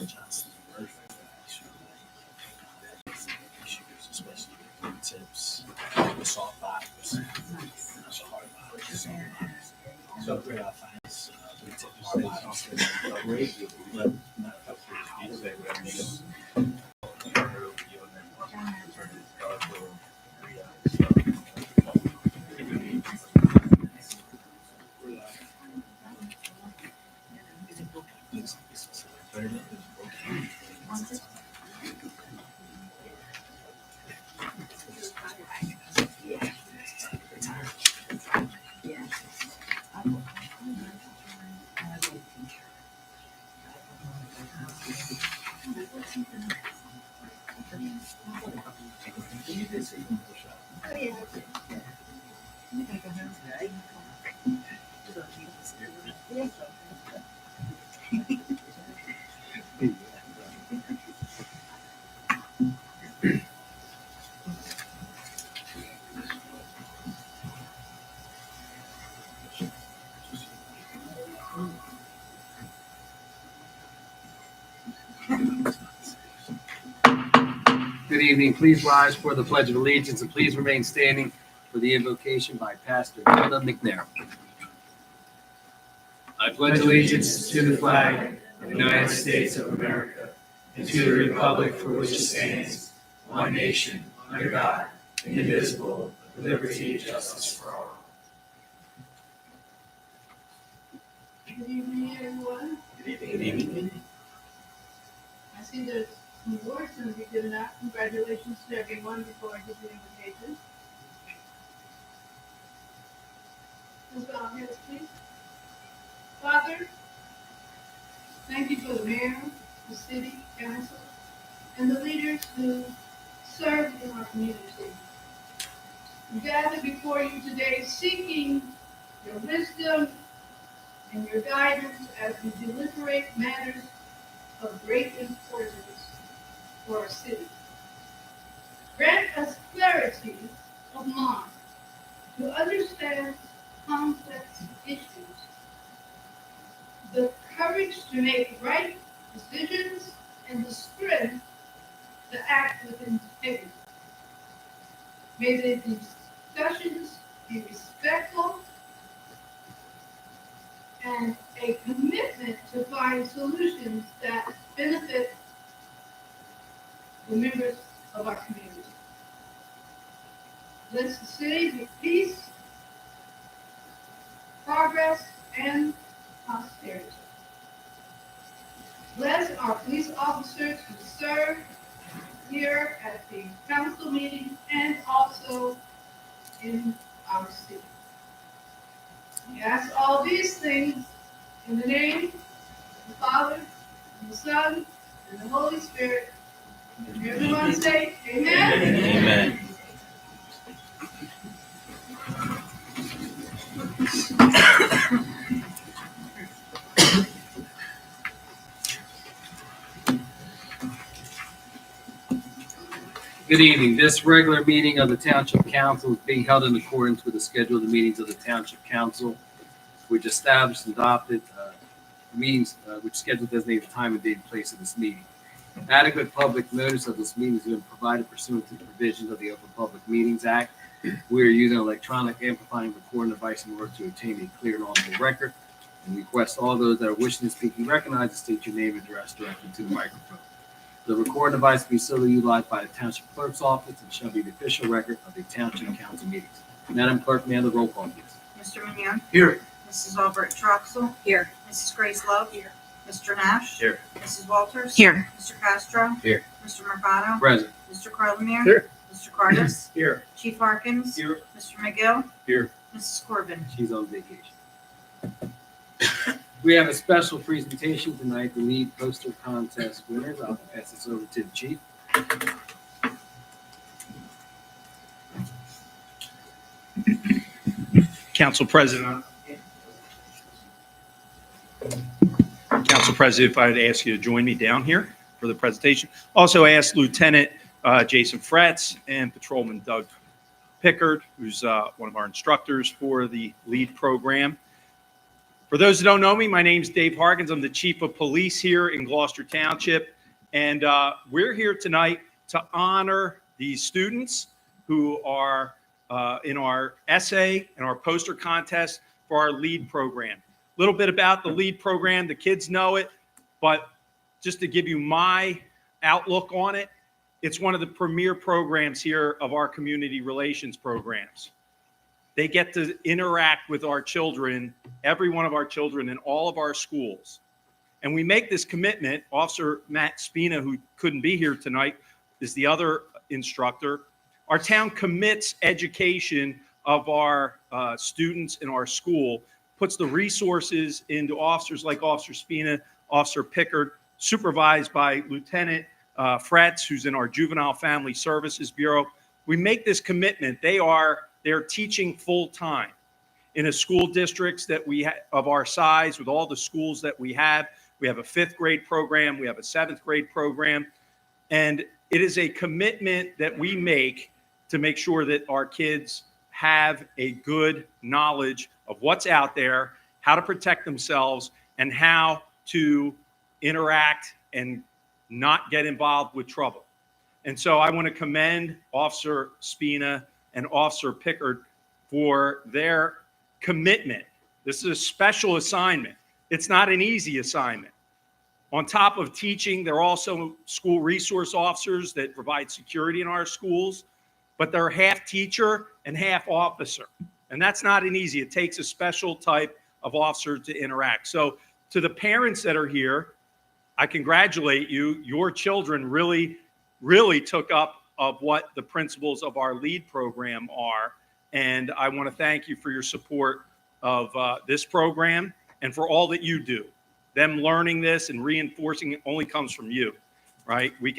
just especially with tips, the soft bottoms, the hard bottoms. So great finds we tip hard bottoms. But not a couple of pieces. Good evening. Please rise for the Pledge of Allegiance and please remain standing for the invocation by Pastor Donna McNair. I pledge allegiance to the flag of the United States of America and to the republic for which it stands, one nation, under God, indivisible, with liberty and justice for all. Good evening, everyone. Good evening. I see there's some awards going to be given out. Congratulations to everyone before I give the invitation. Let's bow our heads, please. Father, thank you for the mayor, the city council, and the leaders who serve in our community. We gather before you today seeking your wisdom and your guidance as we deliberate matters of great importance for our city. Grant us clarity of mind to understand complex issues, the courage to make right decisions, and the strength to act with integrity. May the discussions be respectful and a commitment to find solutions that benefit the members of our community. Bless the city with peace, progress, and prosperity. Bless our police officers who serve here at the council meeting and also in our city. We ask all these things in the name of the Father, and the Son, and the Holy Spirit. And everyone say, Amen. Amen. Good evening. This regular meeting of the Township Council is being held in accordance with the schedule of the meetings of the Township Council, which established and adopted meetings, which schedule designated the time and date and place of this meeting. Adequate public notice of this meeting has been provided pursuant to the provisions of the Open Public Meetings Act. We are using electronic amplifying recording device in order to obtain a clear and audible record, and request all those that are wishing to speak be recognized and state your name and address directly to the microphone. The recording device will be solely utilized by the Township Clerk's Office and shall be the official record of the Township Council meetings. Madam Clerk, may I have the roll call, please? Mr. Mignon. Here. Mrs. Albert Troxel. Here. Mrs. Grace Love. Here. Mr. Nash. Here. Mrs. Walters. Here. Mr. Castro. Here. Mr. Mercado. Present. Mr. Carlemere. Here. Mr. Cardis. Here. Chief Harkins. Here. Mr. McGill. Here. Mrs. Corbin. She's on vacation. We have a special presentation tonight, the lead poster contest winners. I'll pass this over to the chief. Council President, if I'd ask you to join me down here for the presentation. Also ask Lieutenant Jason Fratz and Patrolman Doug Pickard, who's one of our instructors for the LEAD program, For those who don't know me, my name's Dave Harkins. I'm the Chief of Police here in Gloucester Township. And we're here tonight to honor these students who are in our essay and our poster contest for our LEAD program. A little bit about the LEAD program. The kids know it, but just to give you my outlook on it, it's one of the premier programs here of our community relations programs. They get to interact with our children, every one of our children in all of our schools. And we make this commitment. Officer Matt Spina, who couldn't be here tonight, is the other instructor. Our town commits education of our students in our school, puts the resources into officers like Officer Spina, Officer Pickard, supervised by Lieutenant Fretz, who's in our Juvenile Family Services Bureau. We make this commitment. They're teaching full time in a school districts that we have of our size, with all the schools that we have. We have a 5th grade program. We have a 7th grade program. And it is a commitment that we make to make sure that our kids have a good knowledge of what's out there, how to protect themselves, and how to interact and not get involved with trouble. And so I want to commend Officer Spina and Officer Pickard for their commitment. This is a special assignment. It's not an easy assignment. On top of teaching, they're also school resource officers that provide security in our schools, but they're half teacher and half officer. And that's not an easy. It takes a special type of officer to interact. So to the parents that are here, I congratulate you. Your children really took up of what the principles of our LEAD program are. And I want to thank you for your support of this program and for all that you do. Them learning this and reinforcing it only comes from you, right? We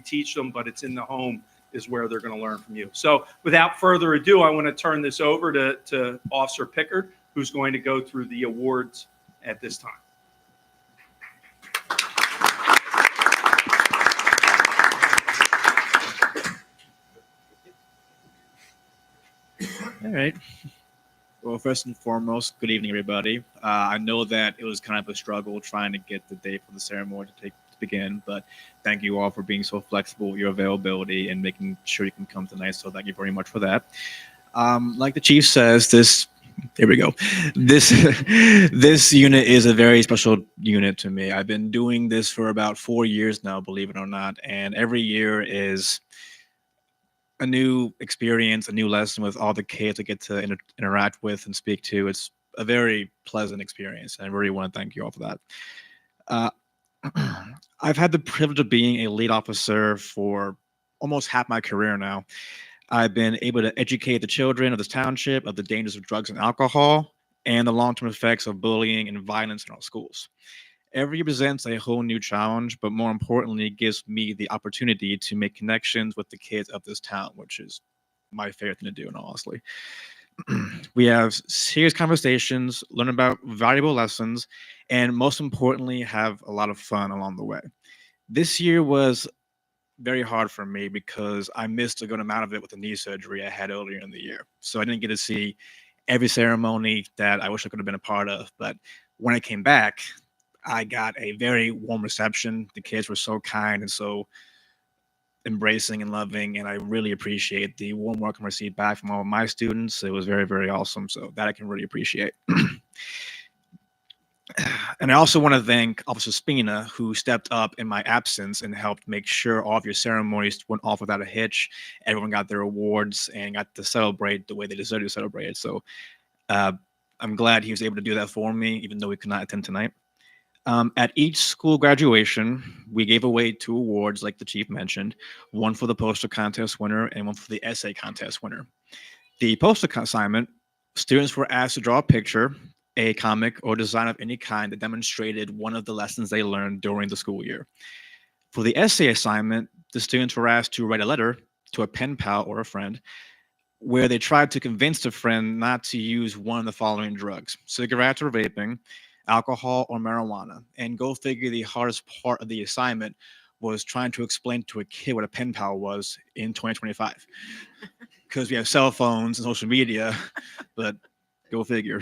teach them, but it's in the home is where they're going to learn from you. So without further ado, I want to turn this over to Officer Pickard, who's going to go through the awards at this time. All right. Well, first and foremost, good evening, everybody. I know that it was kind of a struggle trying to get the day for the ceremony to begin, but thank you all for being so flexible with your availability and making sure you can come tonight. So thank you very much for that. Like the chief says, this unit is a very special unit to me. I've been doing this for about 4 years now, believe it or not, and every year is a new experience, a new lesson with all the kids I get to interact with and speak to. It's a very pleasant experience, and I really want to thank you all for that. I've had the privilege of being a lead officer for almost half my career now. I've been able to educate the children of this township of the dangers of drugs and alcohol and the long-term effects of bullying and violence in our schools. Every year presents a whole new challenge, but more importantly, it gives me the opportunity to make connections with the kids of this town, which is my favorite thing to do, and honestly. We have serious conversations, learn about valuable lessons, and most importantly, have a lot of fun along the way. This year was very hard for me because I missed a good amount of it with the knee surgery I had earlier in the year. So I didn't get to see every ceremony that I wish I could have been a part of. But when I came back, I got a very warm reception. The kids were so kind and so embracing and loving, and I really appreciate the warm welcome received back from all of my students. It was very, very awesome. So that I can really appreciate. And I also want to thank Officer Spina, who stepped up in my absence and helped make sure all of your ceremonies went off without a hitch. Everyone got their awards and got to celebrate the way they deserved to celebrate it. So I'm glad he was able to do that for me, even though we could not attend tonight. At each school graduation, we gave away 2 awards, like the chief mentioned, one for the poster contest winner and one for the essay contest winner. The poster assignment, students were asked to draw a picture, a comic, or design of any kind that demonstrated one of the lessons they learned during the school year. For the essay assignment, the students were asked to write a letter to a pen pal or a friend where they tried to convince the friend not to use one of the following drugs: cigarettes or vaping, alcohol or marijuana. And go figure, the hardest part of the assignment was trying to explain to a kid what a pen pal was in 2025. Because we have cell phones and social media, but Go figure.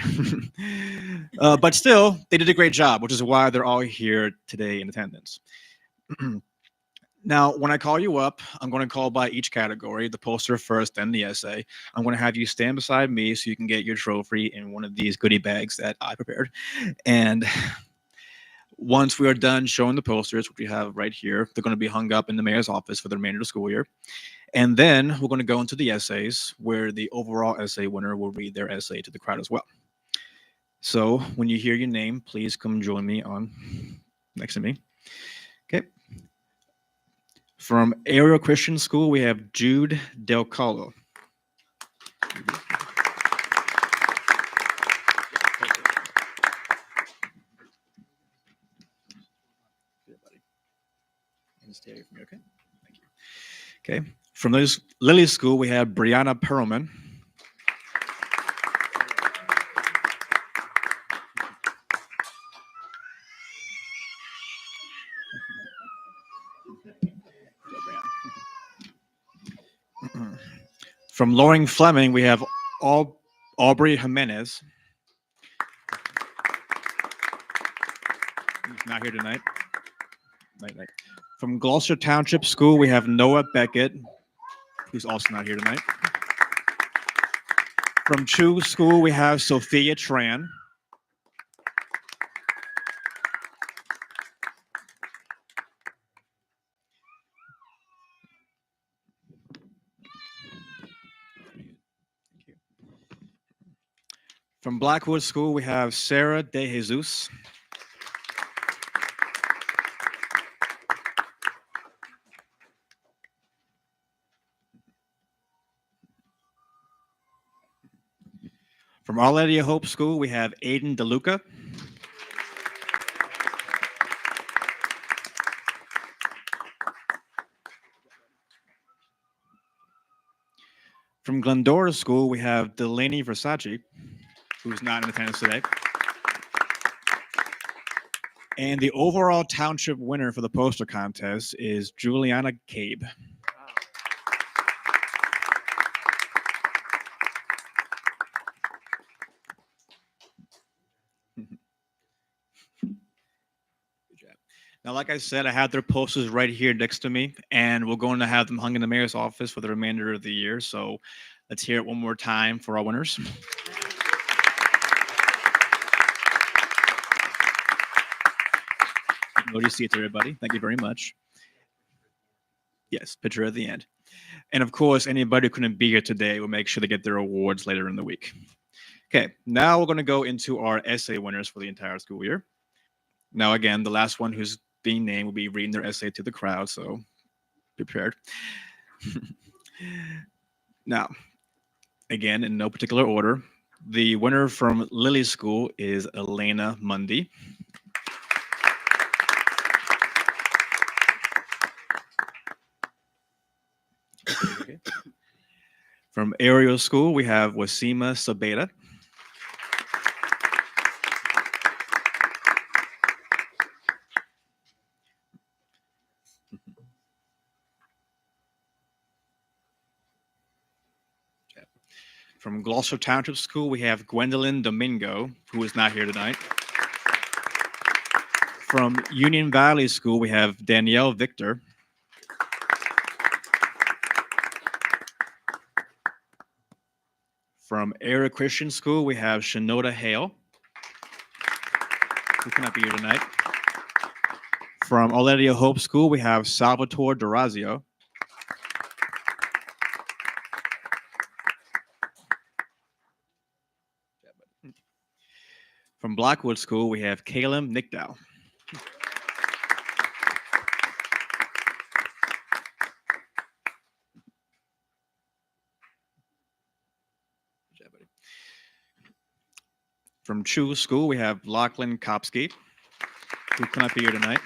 But still, they did a great job, which is why they're all here today in attendance. Now, when I call you up, I'm going to call by each category, the poster first, then the essay. I'm going to have you stand beside me so you can get your trophy in one of these goodie bags that I prepared. And once we are done showing the posters, which we have right here, they're going to be hung up in the mayor's office for the remainder of the school year. And then we're going to go into the essays, where the overall essay winner will read their essay to the crowd as well. So when you hear your name, please come join me on next to me. Okay. From Ariel Christian School, we have Jude Del Colo. Stay away from me, okay? Thank you. Okay. From Lily School, we have Brianna Perlman. From Loring Fleming, we have Aubrey Jimenez. He's not here tonight. Night. From Gloucester Township School, we have Noah Beckett, who's also not here tonight. From Chu School, we have Sophia Tran. From Blackwood School, we have Sarah De Jesus. From Our Lady of Hope School, we have Aiden DeLuca. From Glendora School, we have Delaney Versace, who's not in attendance today. And the overall township winner for the poster contest is Juliana Cabe. Now, like I said, I have their posters right here next to me, and we're going to have them hung in the mayor's office for the remainder of the year. So let's hear it one more time for our winners. Go to your seats, everybody. Thank you very much. Yes, picture at the end. And of course, anybody who couldn't be here today will make sure to get their awards later in the week. Okay, now we're going to go into our essay winners for the entire school year. Now, again, the last one who's being named will be reading their essay to the crowd, so be prepared. Now, again, in no particular order, the winner from Lily School is Elena Mundy. Okay. From Ariel School, we have Wasima Sabeda. From Gloucester Township School, we have Gwendolyn Domingo, who is not here tonight. From Union Valley School, we have Danielle Victor. From Era Christian School, we have Shinoda Hale, who cannot be here tonight. From Our Lady of Hope School, we have Salvatore Durazio. From Blackwood School, we have Caleb Nickdow. From Chu School, we have Lachlan Kopsky, who cannot be here tonight.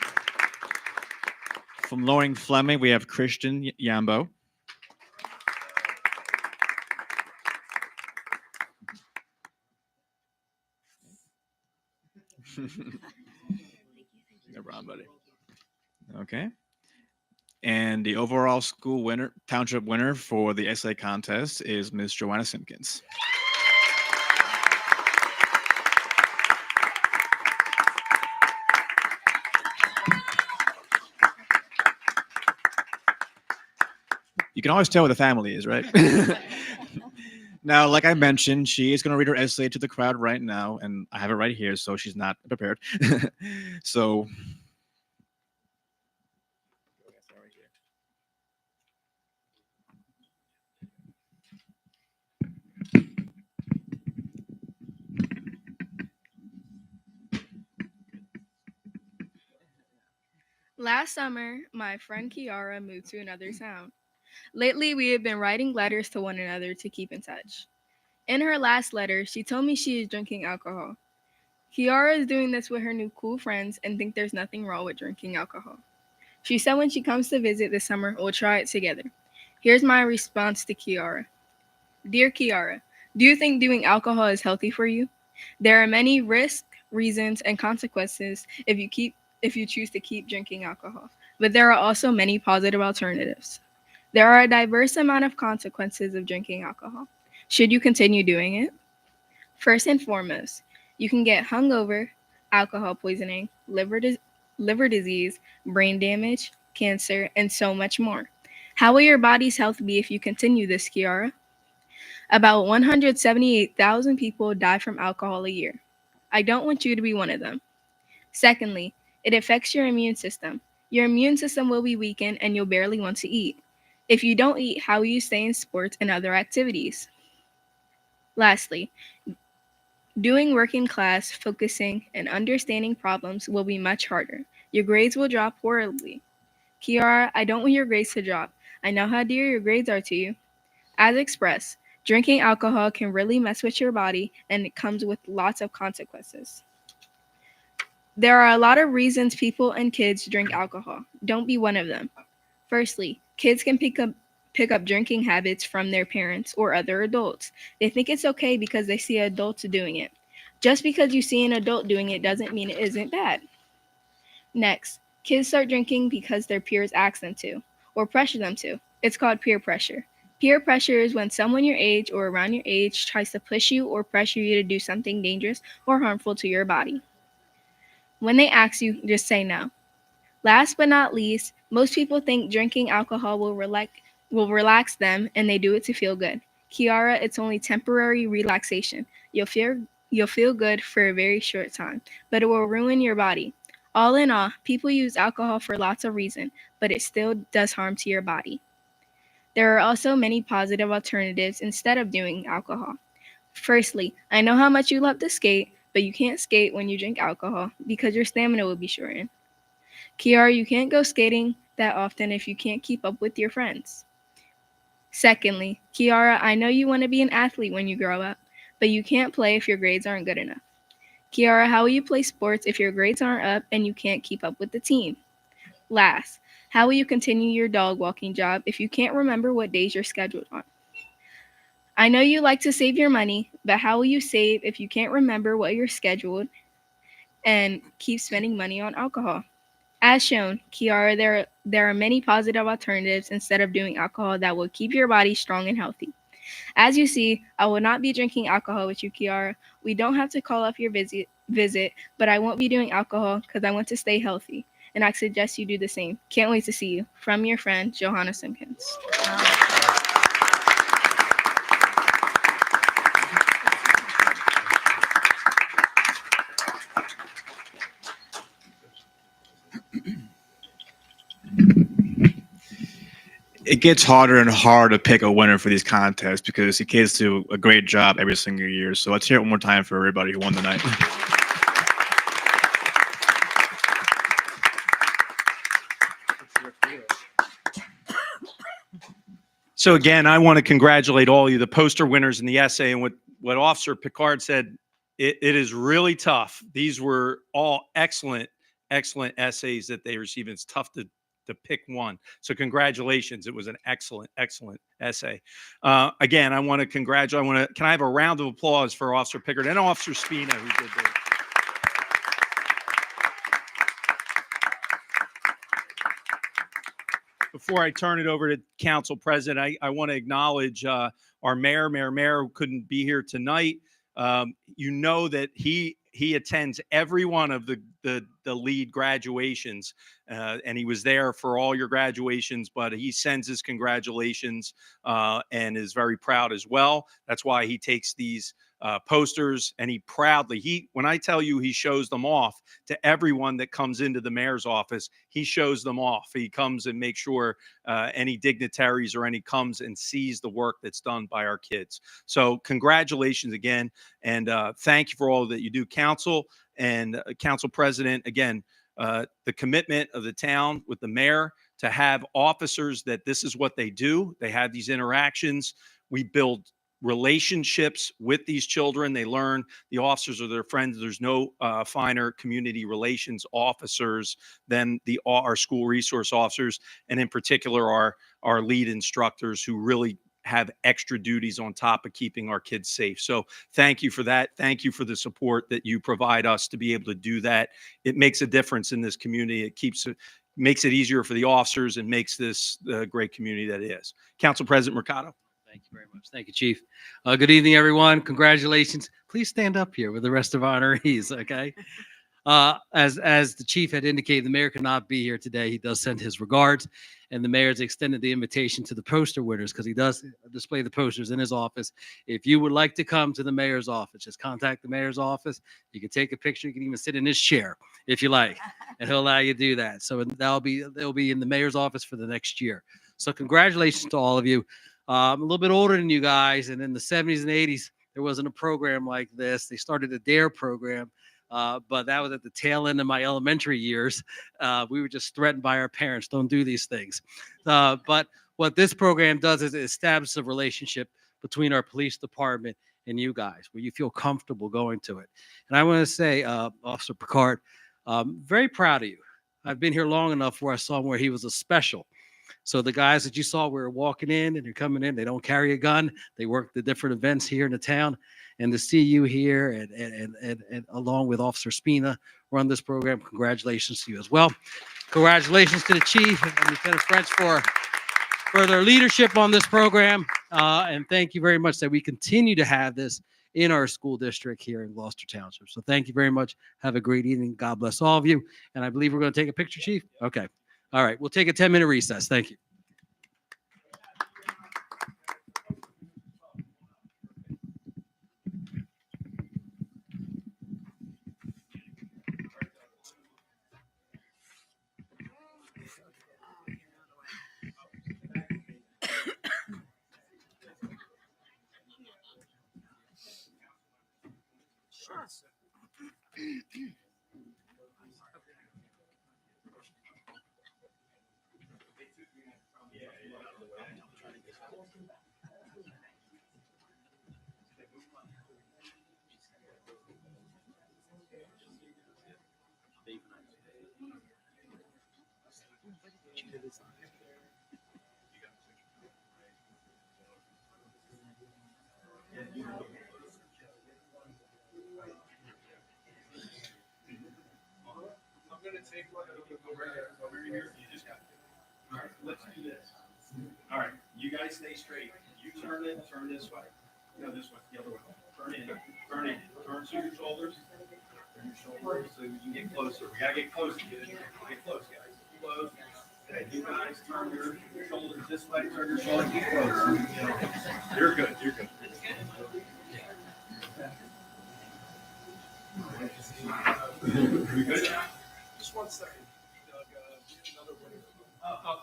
From Loring Fleming, we have Christian Yambo. No problem, buddy. Okay. And the overall school winner, township winner for the essay contest is Miss Joanna Simpkins. You can always tell where the family is, right? Now, like I mentioned, she is going to read her essay to the crowd right now, and I have it right here, so she's not prepared. So, Last summer, my friend Kiara moved to another town. Lately, we have been writing letters to one another to keep in touch. In her last letter, she told me she is drinking alcohol. Kiara is doing this with her new cool friends and think there's nothing wrong with drinking alcohol. She said when she comes to visit this summer, we'll try it together. Here's my response to Kiara. Dear Kiara, do you think doing alcohol is healthy for you? There are many risks, reasons, and consequences if you choose to keep drinking alcohol, but there are also many positive alternatives. There are a diverse amount of consequences of drinking alcohol. Should you continue doing it? First and foremost, you can get hungover, alcohol poisoning, liver disease, brain damage, cancer, and so much more. How will your body's health be if you continue this, Kiara? About 178,000 people die from alcohol a year. I don't want you to be one of them. Secondly, it affects your immune system. Your immune system will be weakened and you'll barely want to eat. If you don't eat, how will you stay in sports and other activities? Lastly, doing work in class, focusing, and understanding problems will be much harder. Your grades will drop horribly. Kiara, I don't want your grades to drop. I know how dear your grades are to you. As expressed, drinking alcohol can really mess with your body and it comes with lots of consequences. There are a lot of reasons people and kids drink alcohol. Don't be one of them. Firstly, kids can pick up drinking habits from their parents or other adults. They think it's okay because they see adults doing it. Just because you see an adult doing it doesn't mean it isn't bad. Next, kids start drinking because their peers ask them to or pressure them to. It's called peer pressure. Peer pressure is when someone your age or around your age tries to push you or pressure you to do something dangerous or harmful to your body. When they ask you, just say no. Last but not least, most people think drinking alcohol will relax them and they do it to feel good. Kiara, it's only temporary relaxation. You'll feel good for a very short time, but it will ruin your body. All in all, people use alcohol for lots of reasons, but it still does harm to your body. There are also many positive alternatives instead of doing alcohol. Firstly, I know how much you love to skate, but you can't skate when you drink alcohol because your stamina will be shortened. Kiara, you can't go skating that often if you can't keep up with your friends. Secondly, Kiara, I know you want to be an athlete when you grow up, but you can't play if your grades aren't good enough. Kiara, how will you play sports if your grades aren't up and you can't keep up with the team? Last, how will you continue your dog walking job if you can't remember what days you're scheduled on? I know you like to save your money, but how will you save if you can't remember what you're scheduled and keep spending money on alcohol? As shown, Kiara, there are many positive alternatives instead of doing alcohol that will keep your body strong and healthy. As you see, I will not be drinking alcohol with you, Kiara. We don't have to call off your visit, but I won't be doing alcohol because I want to stay healthy, and I suggest you do the same. Can't wait to see you. From your friend, Johanna Simpkins. it gets harder and harder to pick a winner for these contests because the kids do a great job every single year. So let's hear it one more time for everybody who won the night. So again, I want to congratulate all of you, the poster winners in the essay, and what Officer Picard said, it is really tough. These were all excellent essays that they received. It's tough to pick one. So congratulations. It was an excellent essay. Again, I want to congratulate, can I have a round of applause for Officer Pickard and Officer Spina who did this? Before I turn it over to Council President, I want to acknowledge our mayor, who couldn't be here tonight. You know that he attends every one of the the lead graduations, and he was there for all your graduations, but he sends his congratulations and is very proud as well. That's why he takes these posters, and when I tell you he shows them off to everyone that comes into the mayor's office, he shows them off. He comes and makes sure any dignitaries or any comes and sees the work that's done by our kids. So congratulations again, and thank you for all that you do, council and council president. Again, the commitment of the town with the mayor to have officers that this is what they do. They have these interactions. We build relationships with these children. They learn the officers are their friends. There's no finer community relations officers than our school resource officers, and in particular our lead instructors, who really have extra duties on top of keeping our kids safe. So thank you for that. Thank you for the support that you provide us to be able to do that. It makes a difference in this community. It makes it easier for the officers and makes this the great community that it is. Council President Mercado. Thank you very much. Thank you, Chief. Good evening, everyone. Congratulations. Please stand up here with the rest of honorees, okay? As the chief had indicated, the mayor could not be here today. He does send his regards, and the mayor's extended the invitation to the poster winners, because he does display the posters in his office. If you would like to come to the mayor's office, just contact the mayor's office. You can take a picture. You can even sit in his chair if you like, and he'll allow you to do that. So they'll be in the mayor's office for the next year. So congratulations to all of you. I'm a little bit older than you guys, and in the 70s and 80s, there wasn't a program like this. They started a DARE program. But that was at the tail end of my elementary years. We were just threatened by our parents, don't do these things. But what this program does is it establishes a relationship between our police department and you guys, where you feel comfortable going to it. And I want to say, Officer Picard, very proud of you. I've been here long enough where I saw him where he was a special. So the guys that you saw were walking in and they're coming in, they don't carry a gun. They work the different events here in the town. And to see you here and along with Officer Spina run this program, congratulations to you as well. Congratulations to the chief and Lieutenant French for their leadership on this program. And thank you very much that we continue to have this in our school district here in Gloucester Township. So thank you very much. Have a great evening. God bless all of you. And I believe we're going to take a picture, Chief. Okay. All right. We'll take a 10-minute recess. Thank you. I'm going to take one over here. You just got it. All right, let's do this. All right, you guys stay straight. You turn this way. No, this way, the other way. Turn in, turn to your shoulders. Turn your shoulders so you can get closer. We gotta get closer. Get close, guys. Close. Okay, you guys turn your shoulders this way. Turn your shoulders. Get close. You're good. You're good. We good? Just 1 second. Another way. I'm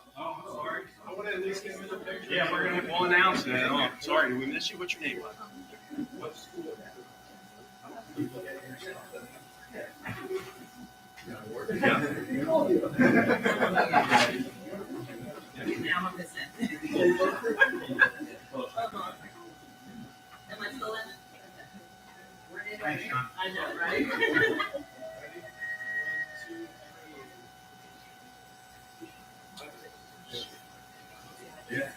sorry. I want to at least get him in the picture. Yeah, we'll announce it. Oh, sorry, did we miss you? What's your name? What school? Now I'm missing. Am I still in it? We're in right here. I know, right? Yeah.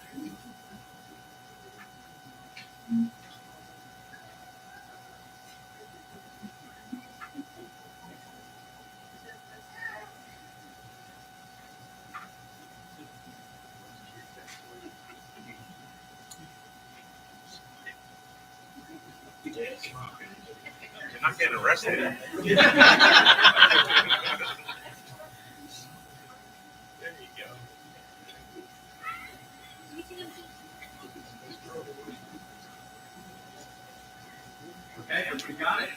not getting arrested. There you go. Okay, everybody got it?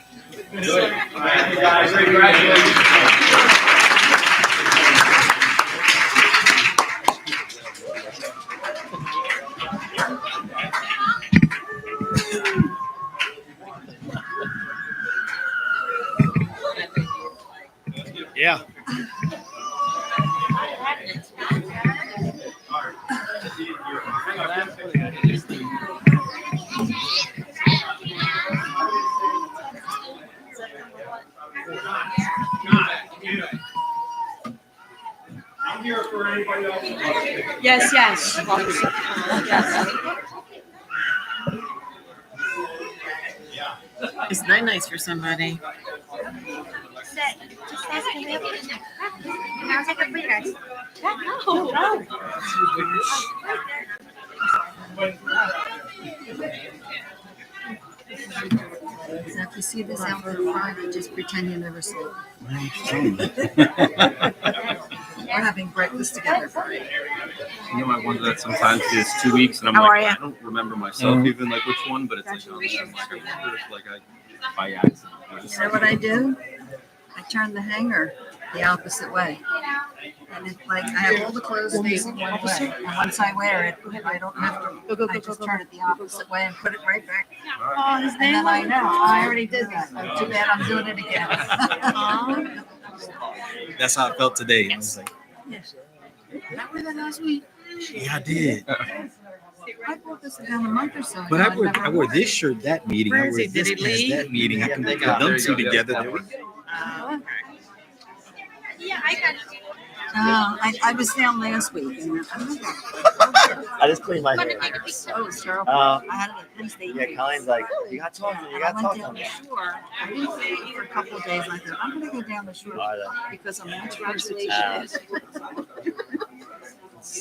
Good. All right, you guys, congratulations. Yeah. I'm here for anybody else. Yes, yes. It's not nice for somebody. So if you see this out for Friday, just pretend you never saw it. We're having breakfast together Friday. You know, I wonder that sometimes it's 2 weeks, and I'm How like, are ya? I don't remember myself even like which one, but it's like, oh, man, I'm like, I wonder if like by accident. You know what I do? I turn the hanger the opposite way. And it's like I have all the clothes facing one way. And once I wear it, I don't have to, I just turn it the opposite way and put it right back. Oh, his And name then I was. know, I already did that. Too bad I'm doing it again. That's how I felt today. I was like, That was last week. yeah, I did. I bought this down a month or so. But ago. I wore this shirt that meeting. Where I is wore he? Did this he pants leave? that meeting. I can They put got- them there two you go. together. Yes, There we I was down last week. And I just cleaned my hair. oh, it's terrible. Uh, I had it at Penn State. Yeah, Colleen's like, you got talking, you And got I went talking. down the shore. I didn't see it for a couple of days. I thought, I'm going to go down the shore because I'm on graduation.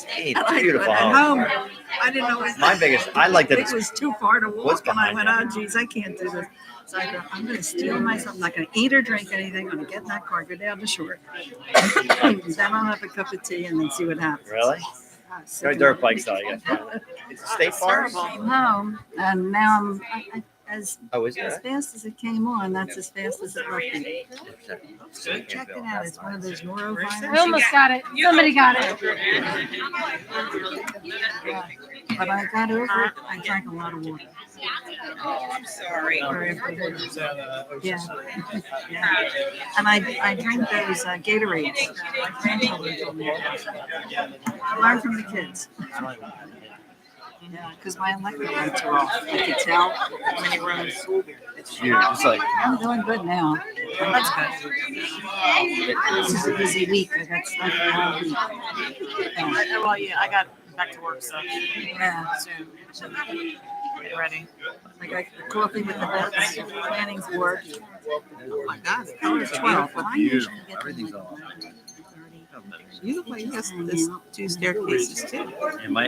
Hey, And I beautiful went home. home. I didn't know My biggest, I like that it was too far to What's walk, and I behind went, oh, geez, I can't do this. So I thought, I'm going to steel myself. I'm not going to eat or drink anything. I'm going to get in that car, go down the shore. Then I'll have a cup of tea and then see what happens. Really? Go dirt bikes though, I guess. It's a state park? Came home, and now as Oh, is it? fast as it came on, that's as fast as it left me. So check it out. It's one of those noroviruses. I almost got it. Somebody got it. But I got over it. I drank a lot of water. Oh, I'm sorry. Yeah. Yeah. And I drink those Gatorades. My grandchildren told me. I learned from the kids. Yeah, because my electrolytes are off. I could tell when you run. It's huge. It's like, I'm doing good now. That's good. This is a busy week. I got stuff all week. Yeah. Well, yeah, I got back to work, so Yeah. soon. Get ready. I got coffee with the vets, planning's board. Oh my God, I was 12, but I usually get them Everything's like all 11:30. you look like you got this two staircases too.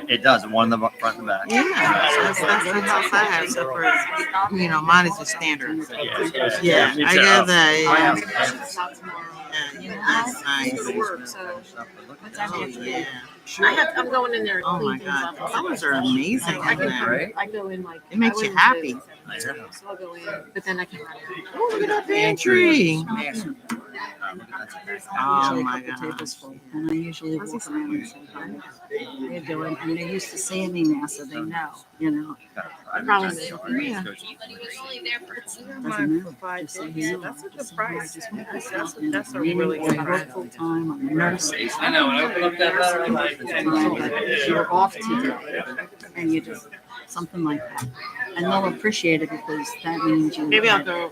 it does, one in the front and back. Yeah, that's the house I have. So for, you know, mine is the standard. Yeah, I got that. Yeah, that's nice. To work, so what time do you have to leave? I'm going in there. Oh, Oh my my God. God, colors are amazing. I can- Right? I go in like. It makes you happy. So I'll go in, but then I can run out. Oh, look at that pantry. Oh Oh, my my God. God. Tables full, and I usually walk around and say, "Hi." They're doing, and they're used to seeing me now, so they know, you know. Probably, yeah. Doesn't matter. Just say, "Hey, That's a good just say, price. "Just want to That's- stop that's- in." that's a Meaning really good I work price. full time. I'm a nurse. I know, when I opened up that letter, I'm like, But you're off today, and you just something like that, and they'll appreciate it because that means you. Maybe I'll go.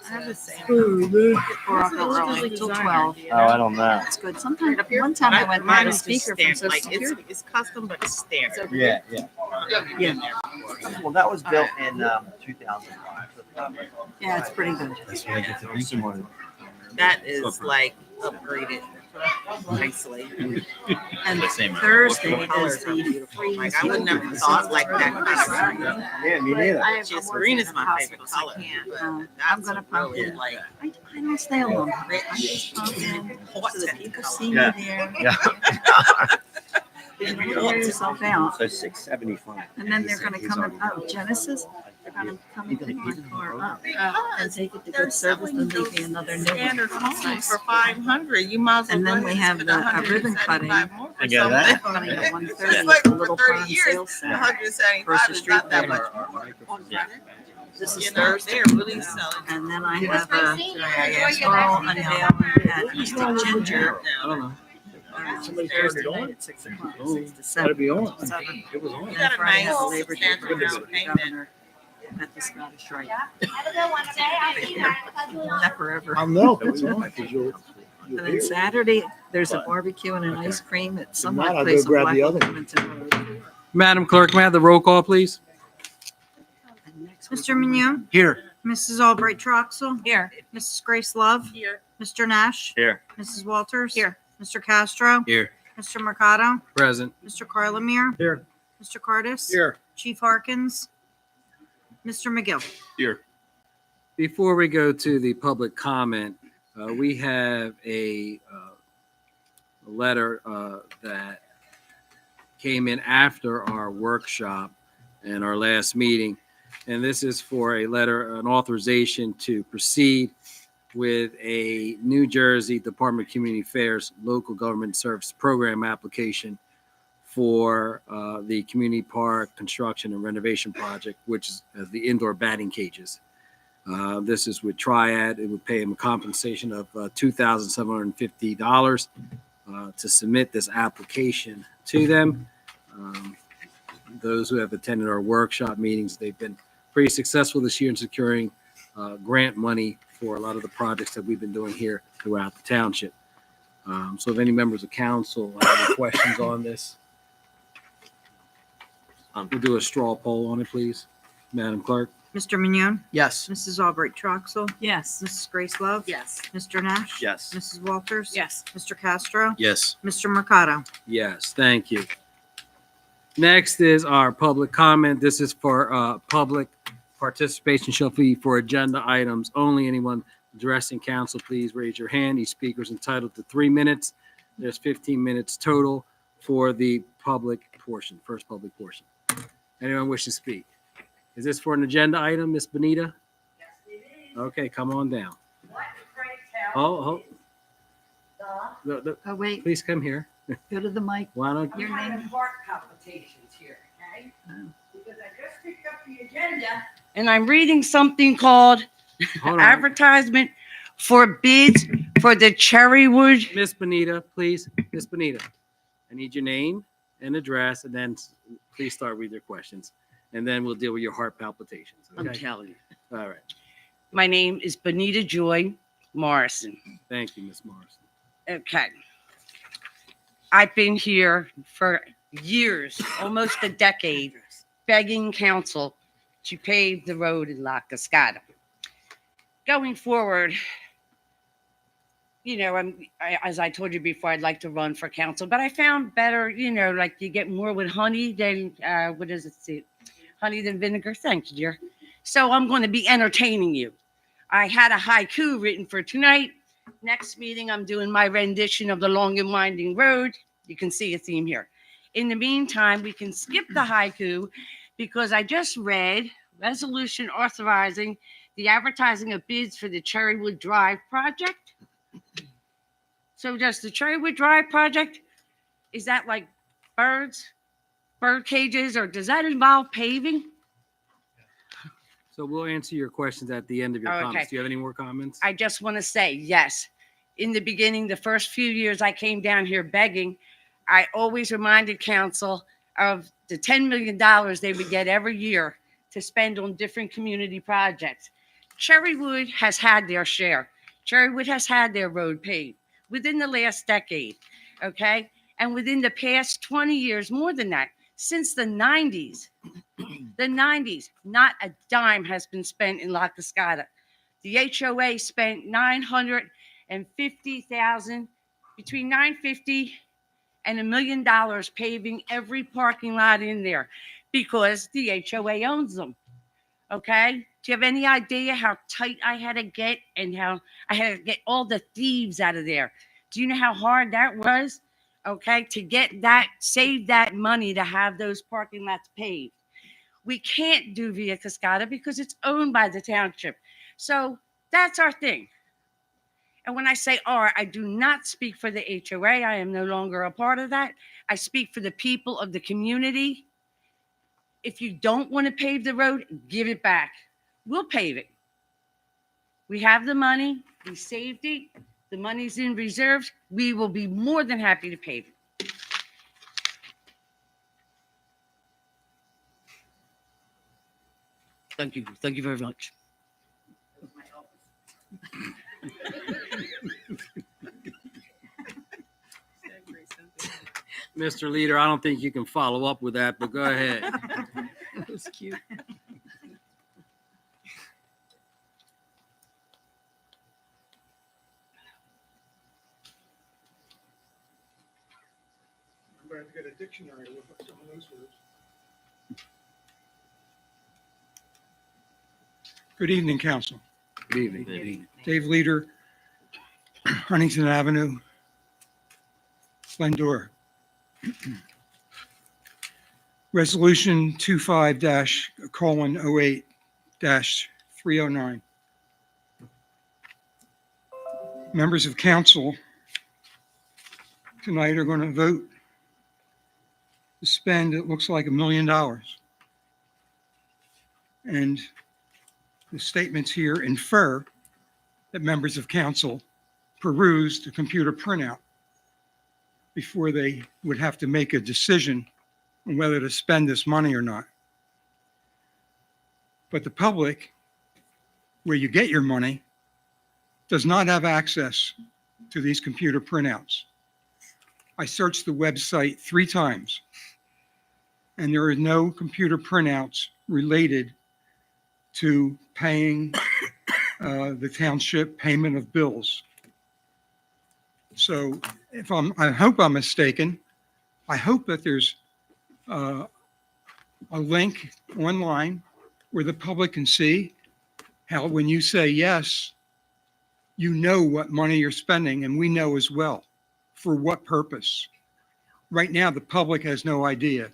I have the same. Or I'll go early till 12. Oh, I don't know. That's good. Sometimes, one time I went by Mine the is just speaker from standard. Social Like Security. it's custom, but it's standard. Yeah, yeah. Yeah, Well, that was built in 2005. yeah, it's pretty good. That's what I get to thinking. That is like upgraded. nicely. And The same. Thursday The colors is are the beautiful. freeze. Like, I would never thought like that. Yeah, me neither. It's just green is my favorite color. But I'm that's gonna a pump really it. like I don't stay long. I just pump in so that people see me Yeah. there. Yeah. You don't wear yourself out. So 675. And then they're gonna come and, oh, Genesis, they're gonna come and pick my car up and take it to good service and leave me another new one. standard homes for 500. You might as well. And then go we ahead have and the spend ribbon cutting. 175 more for I get that. something. Coming at 1:30 It's like at the for Little 30 Pond years, Sales Center. 175 Versus is street not that vendor. much. Yeah. This is You know, Thursday. they're really selling. And then I have a floral unveiling at Mystic Ginger. I don't know. Thursday night at 6 o'clock, 6 to Gotta 7. be on. 7. It was on. And You then got a Friday has a nice Labor Day standard parade down with the payment. governor at the Scottish Rite. Not forever. I'll know if it's on. 'Cause you'll And then hear it. Saturday, there's a But- barbecue and an ice cream at some not, I'll go place on grab the Black other one. Wilmington Road. Madam Clerk, may I have the roll call, please? And next week Mr. on Monday- Mignon, Here. Mrs. Albright Troxel, Here. Mrs. Grace Love, Here. Mr. Nash, Here. Mrs. Walters. Here. Mr. Castro, Here. Mr. Mercado, Present. Mr. Carlemere, Here. Mr. Cardis. Here. Chief Harkins, Mr. McGill. Here. Before we go to the public comment, we have a letter that came in after our workshop and our last meeting. And this is for a letter, an authorization to proceed with a New Jersey Department of Community Affairs Local Government Service Program application for the community park construction and renovation project, which is the indoor batting cages. This is with Triad. It would pay them a compensation of $2,750 to submit this application to them. Those who have attended our workshop meetings, they've been pretty successful this year in securing grant money for a lot of the projects that we've been doing here throughout the township. So if any members of council have any questions on this, we'll do a straw poll on it, please. Madam Clerk? Mr. Mignon, Yes. Mrs. Albright Troxel, Yes. Mrs. Grace Love. Yes. Mr. Nash. Yes. Mrs. Walters. Yes. Mr. Castro, Yes. Mr. Mercado. Yes, thank you. Next is our public comment. This is for public participation shall be for agenda items only. Anyone addressing council, please raise your hand. Each speaker is entitled to 3 minutes. There's 15 minutes total for the public portion, first public portion. Anyone wish to speak? Is this for an agenda item, Miss Benita? Yes, it is. Okay, come on down. What pray tell Oh, Oh, wait, please come here. go to the mic. Why don't, Your I'm having name? heart palpitations here, okay? Oh. Because I just picked up the agenda. And I'm reading something called hold on. advertisement for bids for the Cherrywood. Miss Benita, please. Miss Benita, I need your name and address, and then please start with your questions. And then we'll deal with your heart palpitations. I'm Okay? telling you. All right. My name is Benita Joy Morrison. Thank you, Miss Morrison. Okay. I've been here for years, almost a decade, begging council to pave the road in La Cascada. Going forward, you know, as I told you before, I'd like to run for council, but I found better, you know, like you get more with honey than, what is it? Honey than vinegar. Thank you, dear. So I'm going to be entertaining you. I had a haiku written for tonight. Next meeting, I'm doing my rendition of the Long and Winding Road. You can see a theme here. In the meantime, we can skip the haiku because I just read resolution authorizing the advertising of bids for the Cherrywood Drive project. So does the Cherrywood Drive project, is that like bird cages, or does that involve paving? So we'll answer your questions at the end of your Oh, okay. comments. Do you have any more comments? I just want to say, yes, in the beginning, the first few years I came down here begging, I always reminded council of the $10 million they would get every year to spend on different community projects. Cherrywood has had their share. Cherrywood has had their road paved within the last decade, okay? And within the past 20 years, more than that, since the 90s, not a dime has been spent in La Cascada. The HOA spent $950,000 between $950 and $1 million paving every parking lot in there because the HOA owns them. Okay? Do you have any idea how tight I had to get and how I had to get all the thieves out of there? Do you know how hard that was? Okay, to get that, save that money to have those parking lots paved. We can't do Via Cascada because it's owned by the township. So that's our thing. And when I say our, I do not speak for the HOA. I am no longer a part of that. I speak for the people of the community. If you don't want to pave the road, give it back. We'll pave it. We have the money. We saved it. The money's in reserves. We will be more than happy to pave it. Thank you. Thank you very much. Mr. Leader, I don't think you can follow up with that, but go ahead. It was cute. I'm going to have to get a dictionary to look up some of those words. Good evening, council. Good evening. Good evening. Dave Leader, Huntington Avenue, Splendor. Resolution 25-:08-309. Members of council tonight are going to vote to spend, it looks like, $1 million. And the statements here infer that members of council perused the computer printout before they would have to make a decision on whether to spend this money or not. But the public, where you get your money, does not have access to these computer printouts. I searched the website 3 times, and there are no computer printouts related to paying the township payment of bills. So I hope I'm mistaken. I hope that there's a link online where the public can see how when you say yes, you know what money you're spending, and we know as well for what purpose. Right now, the public has no idea.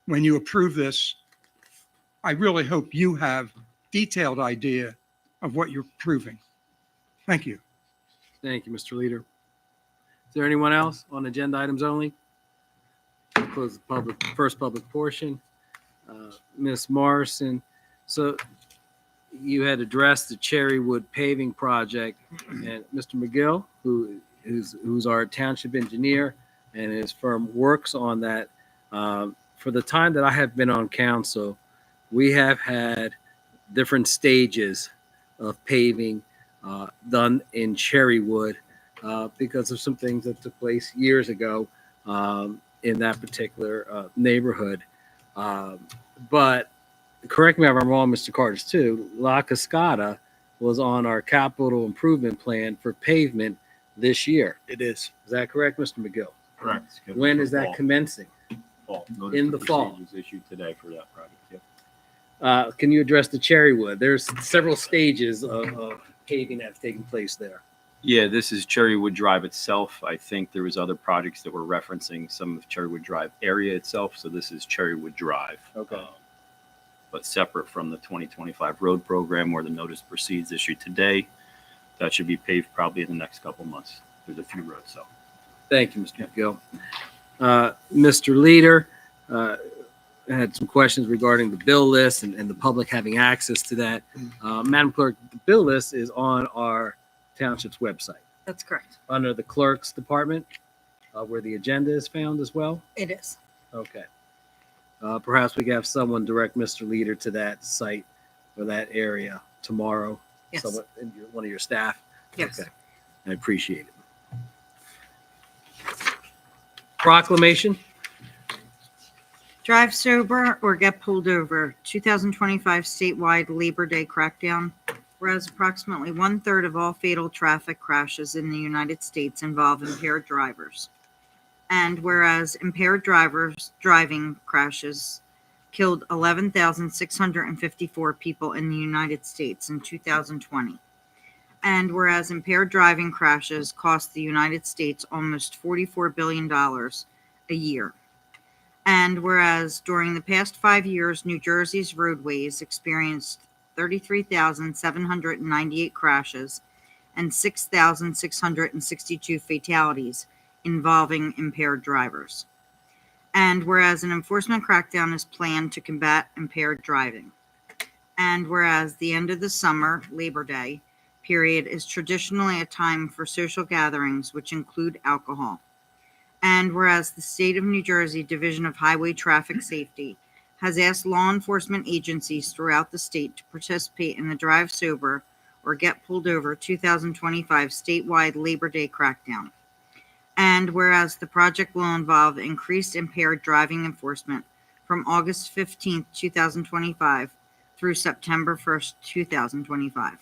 When you approve this, I really hope you have detailed idea of what you're approving. Thank you. Thank you, Mr. Leader. Is there anyone else on agenda items only? Close the first public portion. Ms. Morrison, so you had addressed the Cherrywood paving project, and Mr. McGill, who's our township engineer, and his firm works on that. For the time that I have been on council, we have had different stages of paving done in Cherrywood because of some things that took place years ago in that particular neighborhood. But correct me if I'm wrong, Mr. Carters, too. La Cascada was on our capital improvement plan for pavement this year. It is. Is that correct, Mr. McGill? Correct. When is that commencing? Fall. In the fall. Was issued today for that project. Yep. Can you address the Cherrywood? There's several stages of paving that's taking place there. Yeah, this is Cherrywood Drive itself. I think there was other projects that were referencing some of Cherrywood Drive area itself. So this is Cherrywood Drive. Okay. But separate from the 2025 road program where the notice proceeds issued today. That should be paved probably in the next couple months. There's a few roads, so. Thank you, Mr. McGill. Mr. Leader, I had some questions regarding the bill list and the public having access to that. Madam Clerk, the bill list is on our township's website That's correct. under the clerk's department, where the agenda is found as well. It is. Okay. Perhaps we can have someone direct Mr. Leader to that site or that area tomorrow. Yes. Someone, one of your staff. Yes. Okay. I appreciate it. Proclamation. Drive sober or get pulled over. 2025 statewide Labor Day crackdown. whereas approximately 1/3 of all fatal traffic crashes in the United States involve impaired drivers. And whereas impaired drivers driving crashes killed 11,654 people in the United States in 2020. And whereas impaired driving crashes cost the United States almost $44 billion a year. And whereas during the past 5 years, New Jersey's roadways experienced 33,798 crashes and 6,662 fatalities involving impaired drivers. And whereas an enforcement crackdown is planned to combat impaired driving. And whereas the end of the summer, Labor Day, period is traditionally a time for social gatherings which include alcohol. And whereas the State of New Jersey Division of Highway Traffic Safety has asked law enforcement agencies throughout the state to participate in the Drive Sober or Get Pulled Over 2025 statewide Labor Day crackdown. And whereas the project will involve increased impaired driving enforcement from August 15th, 2025 through September 1st, 2025.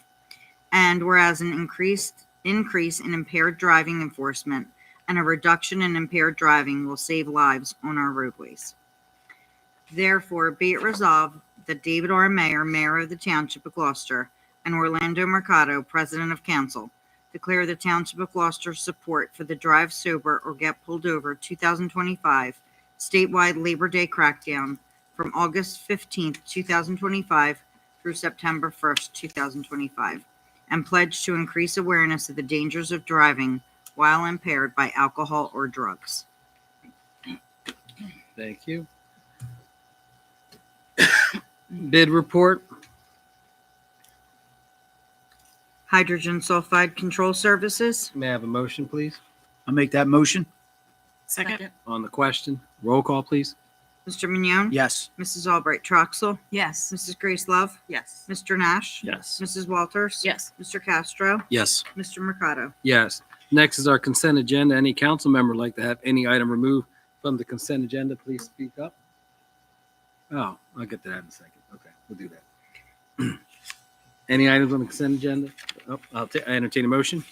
And whereas an increase in impaired driving enforcement and a reduction in impaired driving will save lives on our roadways. Therefore, be it resolved that David R. Mayer, Mayor of the Township of Gloucester, and Orlando Mercado, President of Council, declare the Township of Gloucester's support for the Drive Sober or Get Pulled Over 2025 statewide Labor Day crackdown from August 15th, 2025 through September 1st, 2025, and pledge to increase awareness of the dangers of driving while impaired by alcohol or drugs. Thank you. Bid report. Hydrogen sulfide control services. May I have a motion, please? I'll make that motion. Second. On the question, roll call, please. Mr. Mignon? Yes. Mrs. Albright Troxel? Yes. Mrs. Grace Love? Yes. Mr. Nash? Yes. Mrs. Walters? Yes. Mr. Castro? Yes. Mr. Mercado? Yes. Next is our consent agenda. Any council member would like to have any item removed from the consent agenda, please speak up. Oh, I'll get to that in a second. Okay, we'll do that. Any items on the consent agenda? Oh, I entertain a motion.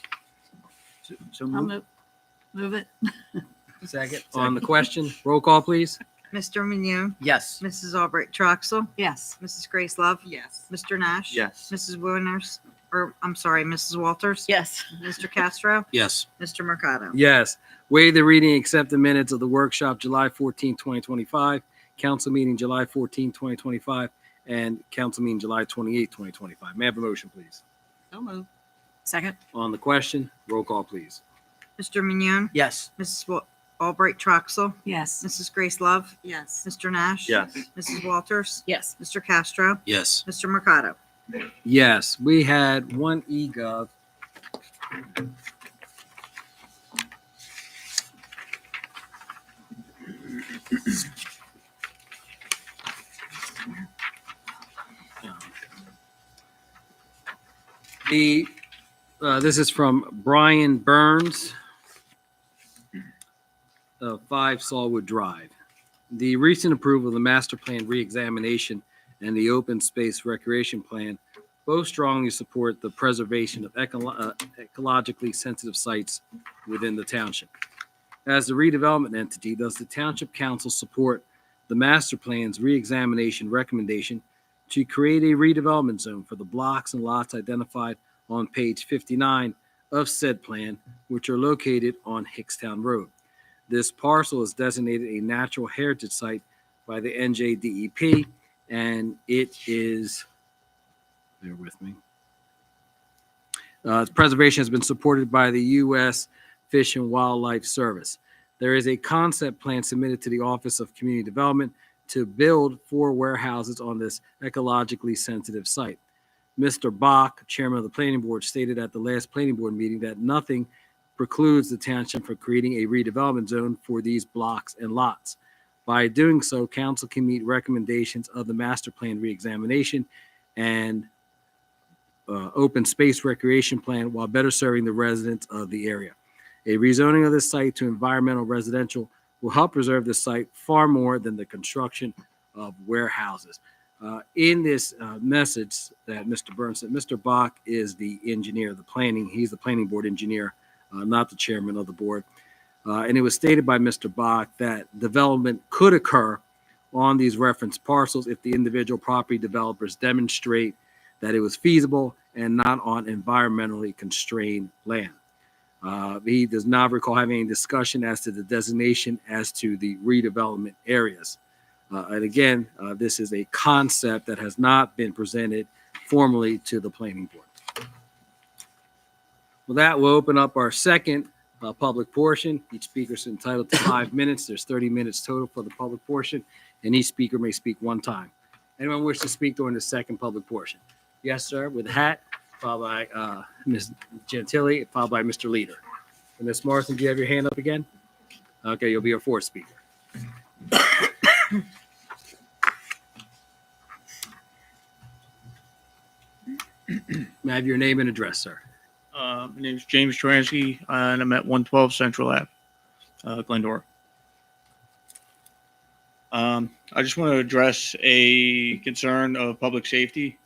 So I'll moved. move it. Second. On the question, roll call, please. Mr. Mignon? Yes. Mrs. Albright Troxel? Yes. Mrs. Grace Love? Yes. Mr. Nash? Yes. Mrs. Winters? Or, I'm sorry, Mrs. Walters? Yes. Mr. Castro? Yes. Mr. Mercado? Yes. Waive the reading, accept the minutes of the workshop July 14, 2025, council meeting July 14, 2025, and council meeting July 28, 2025. May I have a motion, please? So moved. Second. On the question, roll call, please. Mr. Mignon? Yes. Mrs. Albright Troxel? Yes. Mrs. Grace Love? Yes. Mr. Nash? Yes. Mrs. Walters? Yes. Mr. Castro? Yes. Mr. Mercado? Yes, we had one eGov. This is from Brian Burns of 5 Sawwood Drive. The recent approval of the master plan reexamination and the open space recreation plan both strongly support the preservation of ecologically sensitive sites within the township. As the redevelopment entity, does the Township Council support the master plan's reexamination recommendation to create a redevelopment zone for the blocks and lots identified on page 59 of said plan, which are located on Hickstown Road? This parcel is designated a natural heritage site by the NJDEP, and it is, bear with me. Preservation has been supported by the U.S. Fish and Wildlife Service. There is a concept plan submitted to the Office of Community Development to build 4 warehouses on this ecologically sensitive site. Mr. Bach, chairman of the planning board, stated at the last planning board meeting that nothing precludes the township from creating a redevelopment zone for these blocks and lots. By doing so, council can meet recommendations of the master plan reexamination and open space recreation plan while better serving the residents of the area. A rezoning of this site to environmental residential will help preserve the site far more than the construction of warehouses. In this message that Mr. Burns said, Mr. Bach is the engineer, the planning. He's the planning board engineer, not the chairman of the board. And it was stated by Mr. Bach that development could occur on these reference parcels if the individual property developers demonstrate that it was feasible and not on environmentally constrained land. He does not recall having any discussion as to the designation as to the redevelopment areas. And again, this is a concept that has not been presented formally to the planning board. With that, we'll open up our second public portion. Each speaker is entitled to 5 minutes. There's 30 minutes total for the public portion, and each speaker may speak one time. Anyone wish to speak during the second public portion? Yes, sir, with a hat, followed by Ms. Gentili, followed by Mr. Leader. And Ms. Morrison, do you have your hand up again? Okay, you'll be our fourth speaker. May I have your name and address, sir? My name is James Transky, and I'm at 112 Central Ave, Glendora. I just want to address a concern of public safety.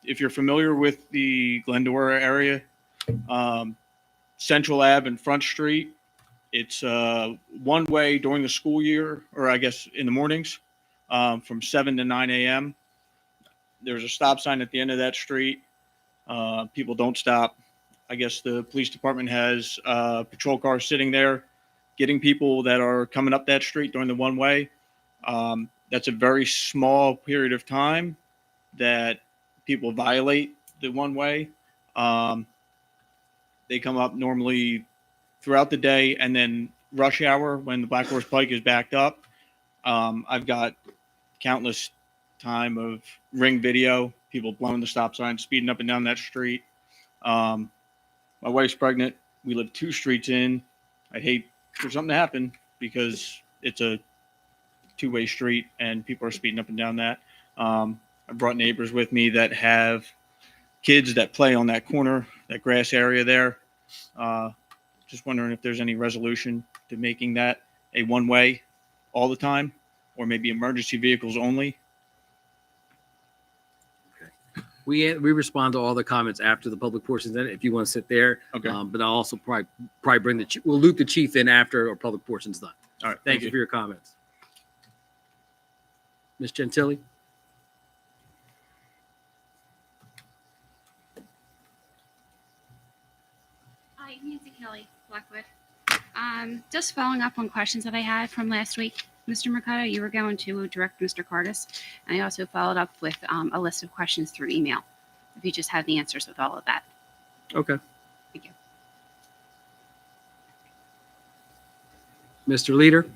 If you're familiar with the Glendora area, Central Ave and Front Street, it's one way during the school year, or I guess in the mornings, from 7 to 9 a.m. There's a stop sign at the end of that street. People don't stop. I guess the police department has patrol cars sitting there getting people that are coming up that street during the one way. That's a very small period of time that people violate the one way. They come up normally throughout the day, and then rush hour when the Black Horse Pike is backed up. I've got countless time of Ring video, people blowing the stop sign, speeding up and down that street. My wife's pregnant. We live 2 streets in. I'd hate for something to happen because it's a 2-way street and people are speeding up and down that. I brought neighbors with me that have kids that play on that corner, that grass area there. Just wondering if there's any resolution to making that a one-way all the time, or maybe emergency vehicles only. We respond to all the comments after the public portions. Then, if you want to sit there, Okay. But I'll also probably bring we'll loop the chief in after our public portion's done. All right. Thank you for your comments, Ms. Gentili. Hi, Nancy Kelly, Blackwood. Just following up on questions that I had from last week. Mr. Mercado, you were going to direct Mr. Cardis, and I also followed up with a list of questions through email. If you just have the answers with all of that. Okay. Thank you. Mr. Leader.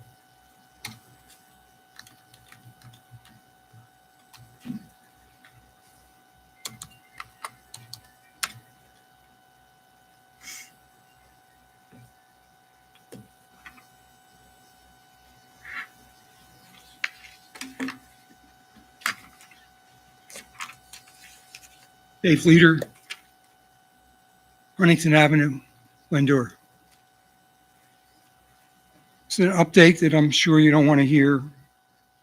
Dave Leader, Huntington Avenue, Glendora. It's an update that I'm sure you don't want to hear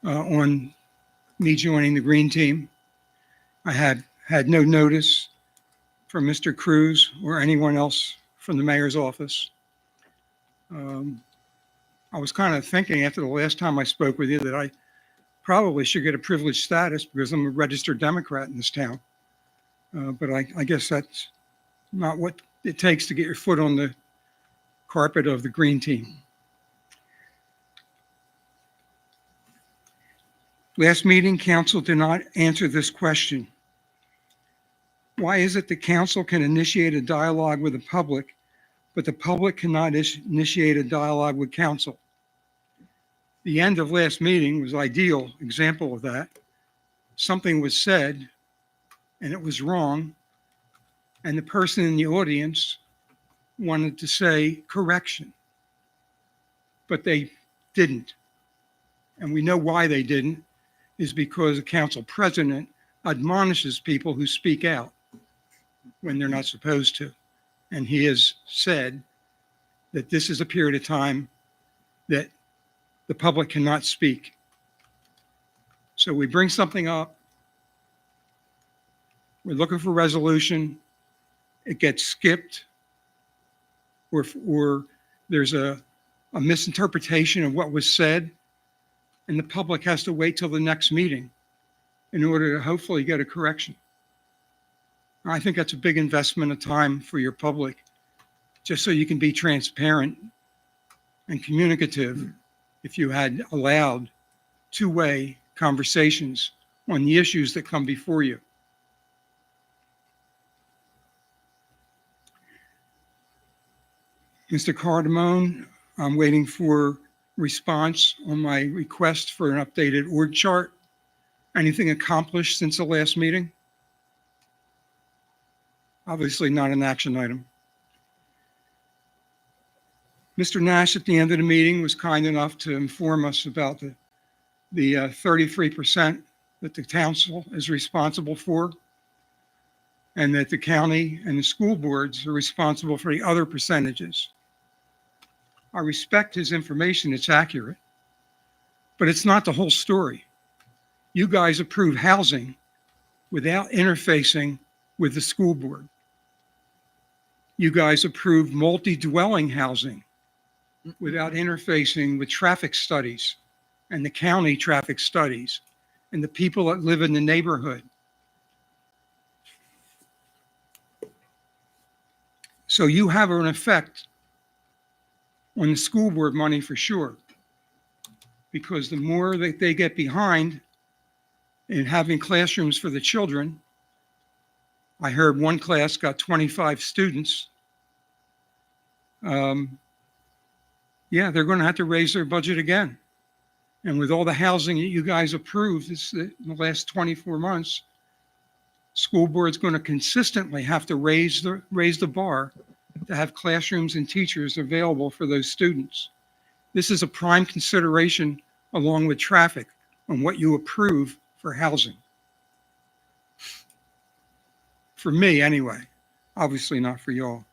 on me joining the Green Team. I had no notice from Mr. Cruz or anyone else from the mayor's office. I was kind of thinking after the last time I spoke with you that I probably should get a privileged status because I'm a registered Democrat in this town. But I guess that's not what it takes to get your foot on the carpet of the Green Team. Last meeting, council did not answer this question. Why is it the council can initiate a dialogue with the public, but the public cannot initiate a dialogue with council? The end of last meeting was an ideal example of that. Something was said and it was wrong, and the person in the audience wanted to say correction, but they didn't. And we know why they didn't, is because the council president admonishes people who speak out when they're not supposed to. And he has said that this is a period of time that the public cannot speak. So we bring something up. We're looking for resolution. It gets skipped, or there's a misinterpretation of what was said, and the public has to wait till the next meeting in order to hopefully get a correction. I think that's a big investment of time for your public, just so you can be transparent and communicative if you had allowed two-way conversations on the issues that come before you. Mr. Cardamone, I'm waiting for response on my request for an updated org chart. Anything accomplished since the last meeting? Obviously not an action item. Mr. Nash, at the end of the meeting, was kind enough to inform us about the 33% that the council is responsible for, and that the county and the school boards are responsible for the other percentages. I respect his information, it's accurate, but it's not the whole story. You guys approve housing without interfacing with the school board. You guys approve multi-dwelling housing without interfacing with traffic studies and the county traffic studies and the people that live in the neighborhood. So you have an effect on the school board money for sure, because the more that they get behind in having classrooms for the children, I heard one class got 25 students. Yeah, they're going to have to raise their budget again. And with all the housing that you guys approved in the last 24 months, school board's going to consistently have to raise the bar to have classrooms and teachers available for those students. This is a prime consideration along with traffic on what you approve for housing. For me, anyway, obviously not for y'all.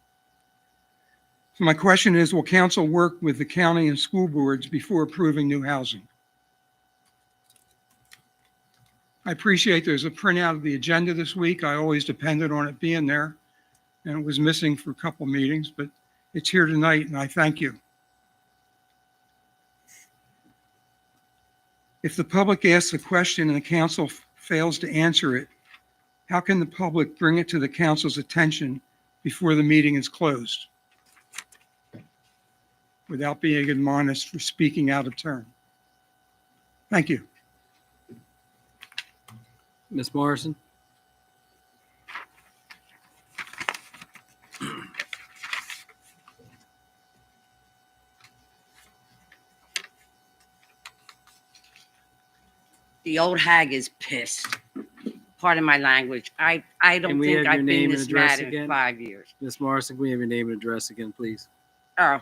So my question is, will council work with the county and school boards before approving new housing? I appreciate there's a printout of the agenda this week. I always depended on it being there, and it was missing for a couple meetings, but it's here tonight, and I thank you. If the public asks a question and the council fails to answer it, how can the public bring it to the council's attention before the meeting is closed without being admonished for speaking out of turn? Thank you. Ms. Morrison? The old hag is pissed. Pardon my language. I don't Can we think have your I've name been and this address mad again? in 5 years. Ms. Morrison, can we have your name and address again, please? Oh,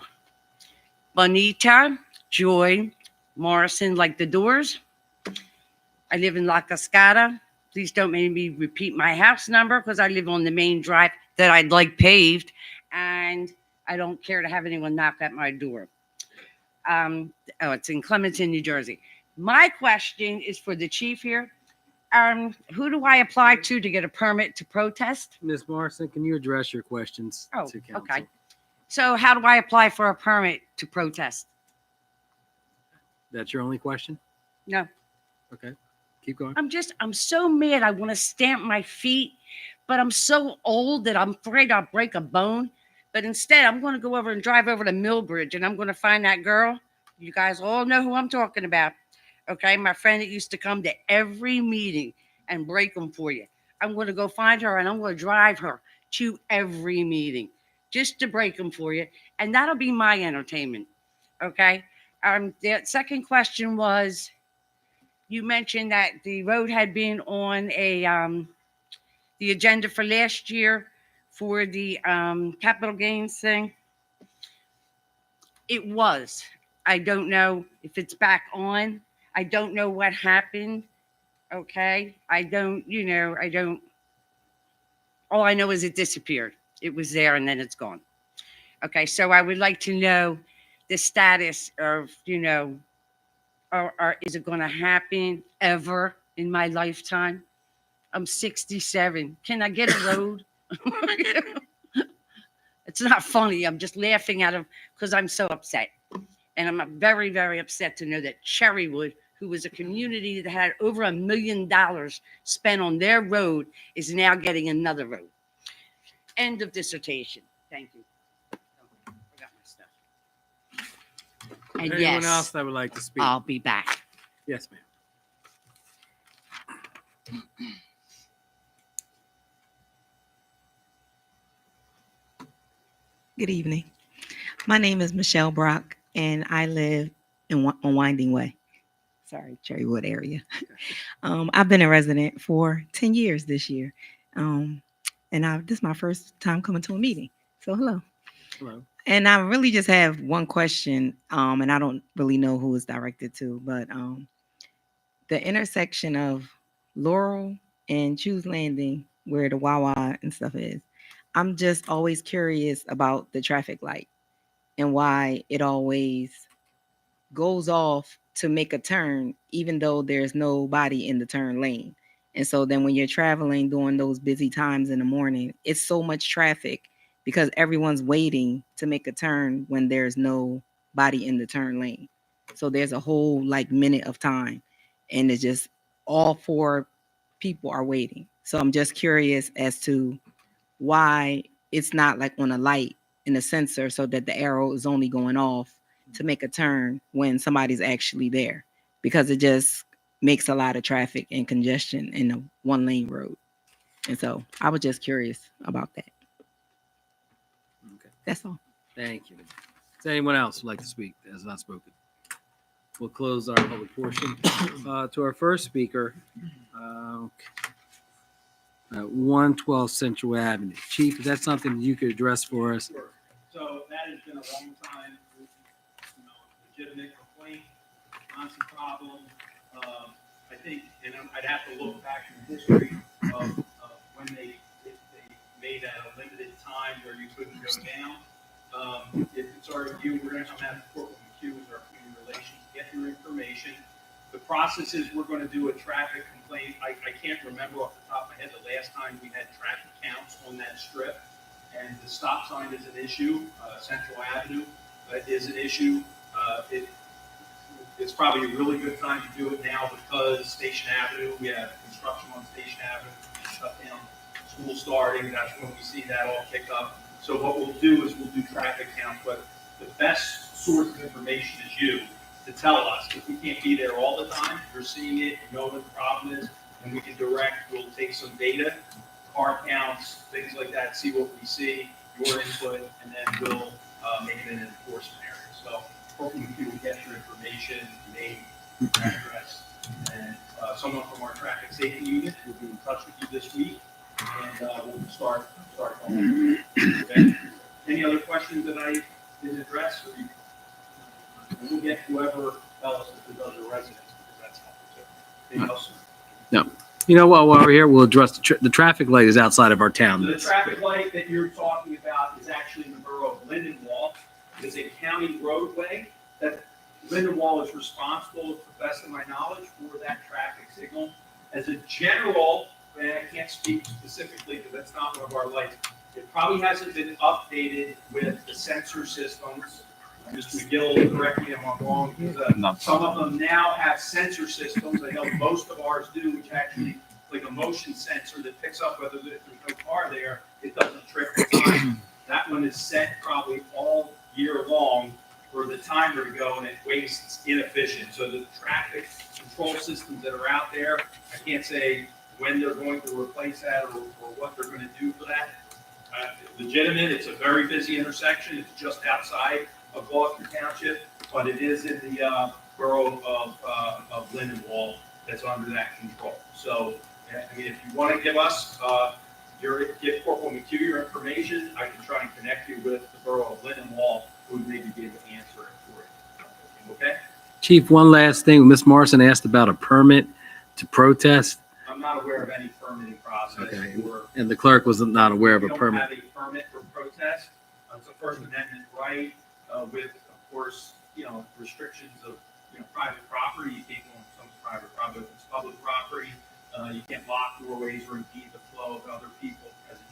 Bonita Joy Morrison, like the Doors. I live in La Cascada. Please don't make me repeat my house number because I live on the main drive that I'd like paved, and I don't care to have anyone knock at my door. It's in Clementon, New Jersey. My question is for the chief here. Who do I apply to get a permit to protest? Ms. Morrison, can you address your questions Oh, to council? okay. So how do I apply for a permit to protest? That's your only question? No. Okay, keep going. I'm so mad. I want to stamp my feet, but I'm so old that I'm afraid I'll break a bone. But instead, I'm going to go over and drive over to Millbridge, and I'm going to find that girl. You guys all know who I'm talking about. Okay, my friend that used to come to every meeting and break them for you. I'm going to go find her, and I'm going to drive her to every meeting just to break them for you. And that'll be my entertainment. Okay. The second question was, you mentioned that the road had been on the agenda for last year for the capital gains thing. It was. I don't know if it's back on. I don't know what happened. Okay. I don't. All I know is it disappeared. It was there and then it's gone. Okay. So I would like to know the status of, or is it going to happen ever in my lifetime? I'm 67. Can I get a road? It's not funny. I'm just laughing at him because I'm so upset. And I'm very, very upset to know that Cherrywood, who was a community that had over $1 million spent on their road, is now getting another road. End of dissertation. Thank you. Forgot my stuff. And Anyone yes, else that would like to speak? I'll be back. Yes, ma'am. Good evening. My name is Michelle Brock, and I live on Winding Way. Sorry, Cherrywood area. I've been a resident for 10 years this year. And this is my first time coming to a meeting. So hello. Hello. And I really just have one question, and I don't really know who it's directed to, but the intersection of Laurel and Choose Landing, where the Wawa and stuff is, I'm just always curious about the traffic light and why it always goes off to make a turn, even though there's nobody in the turn lane. And so then when you're traveling during those busy times in the morning, it's so much traffic because everyone's waiting to make a turn when there's nobody in the turn lane. So there's a whole like minute of time, and it's just all four people are waiting. So I'm just curious as to why it's not like on a light in a sensor so that the arrow is only going off to make a turn when somebody's actually there, because it just makes a lot of traffic and congestion in a one lane road. And so I was just curious about that. Okay. That's all. Thank you. Does anyone else would like to speak that has not spoken? We'll close our public portion. To our first speaker, 112 Central Avenue. Chief, is that something you could address for us? Sure. So that has been a long time, legitimate complaint, constant problem. I think, and I'd have to look back in the history of when they made that a limited time where you couldn't go down. If it's our review, we're going to come out to Corporal McHugh with our community relations, get your information. The process is we're going to do a traffic complaint. I can't remember off the top of my head the last time we had traffic counts on that strip. And the stop sign is an issue. Central Avenue is an issue. It's probably a really good time to do it now because Station Avenue, we have construction on Station Avenue, shut down, school starting, that's when we see that all kick up. So what we'll do is we'll do traffic counts, but the best source of information is you to tell us. If we can't be there all the time, you're seeing it, you know what the problem is, and we can direct, we'll take some data, car counts, things like that, see what we see, your input, and then we'll make it an enforcement area. So hopefully we will get your information, name, address, and someone from our traffic safety unit will be in touch with you this week, and we'll start going. Okay? Any other questions that I didn't address? Or we'll get whoever else is the other residents, because that's helpful too. Anything else? No. You know what? While we're here, we'll address the traffic light is outside of our town. So the traffic light that you're talking about is actually in the borough of Lindenwall. It's a county roadway that Lindenwall is responsible, to the best of my knowledge, for that traffic signal. As a general, and I can't speak specifically because that's not one of our lights, it probably hasn't been updated with the sensor systems. Mr. McGill will correct me if I'm wrong, because some of them now have sensor systems. I know most of ours do, which actually like a motion sensor that picks up whether there's no car there. It doesn't trip the time. That one is set probably all year long for the timer to go, and it wastes inefficient. So the traffic control systems that are out there, I can't say when they're going to replace that or what they're going to do for that. Legitimate, it's a very busy intersection. It's just outside of Gloucester Township, but it is in the borough of Lindenwall that's under that control. So, I mean, if you want to give us give Corporal McHugh your information, I can try and connect you with the borough of Lindenwall, who would maybe be able to answer it for you. Okay? Chief, one last thing. Miss Morrison asked about a permit to protest. I'm not aware of any permitting process. Okay. And the clerk was not aware of a We permit. don't have a permit for protest. It's a First Amendment right with, of course, restrictions of, private property, you can't go on someone's private property. If it's public property, you can't lock doorways or impede the flow of other people. As a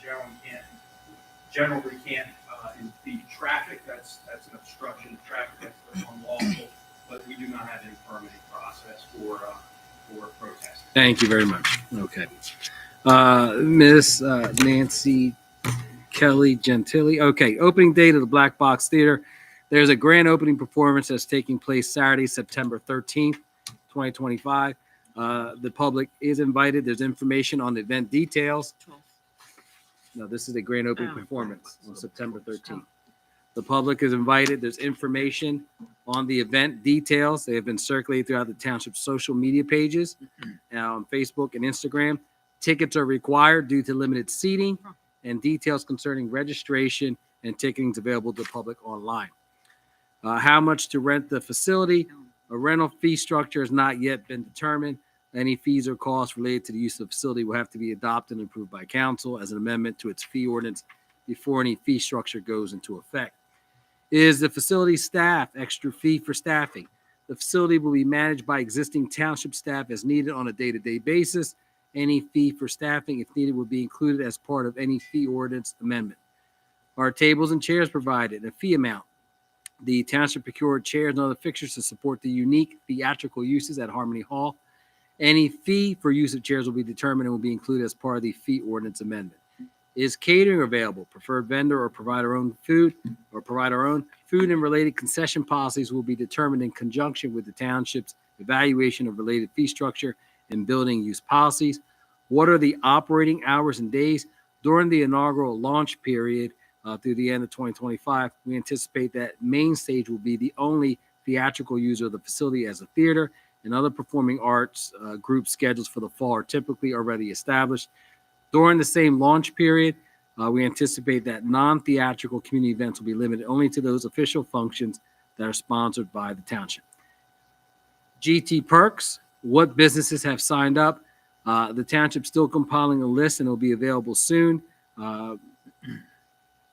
generally can't impede traffic. That's an obstruction of traffic. That's unlawful. But we do not have any permitting process for protest. Thank you very much. Okay. Miss Nancy Kelly Gentili. Okay, opening date of the Black Box Theater. There's a grand opening performance that's taking place Saturday, September 13th, 2025. The public is invited. There's information on the event details. No, this is a grand opening performance on September 13th. The public is invited. There's information on the event details. They have been circulated throughout the township's social media pages on Facebook and Instagram. Tickets are required due to limited seating, and details concerning registration and ticketing is available to the public online. How much to rent the facility? A rental fee structure has not yet been determined. Any fees or costs related to the use of the facility will have to be adopted and approved by council as an amendment to its fee ordinance before any fee structure goes into effect. Is the facility staff extra fee for staffing? The facility will be managed by existing township staff as needed on a day-to-day basis. Any fee for staffing, if needed, will be included as part of any fee ordinance amendment. Are tables and chairs provided? A fee amount. The township procured chairs and other fixtures to support the unique theatrical uses at Harmony Hall. Any fee for use of chairs will be determined and will be included as part of the fee ordinance amendment. Is catering available? Preferred vendor or provide our own food food and related concession policies will be determined in conjunction with the township's evaluation of related fee structure and building use policies. What are the operating hours and days during the inaugural launch period through the end of 2025? We anticipate that Main Stage will be the only theatrical user of the facility as a theater, and other performing arts group schedules for the fall are typically already established. During the same launch period, we anticipate that non-theatrical community events will be limited only to those official functions that are sponsored by the township. GT Perks, what businesses have signed up? The township's still compiling a list and it will be available soon.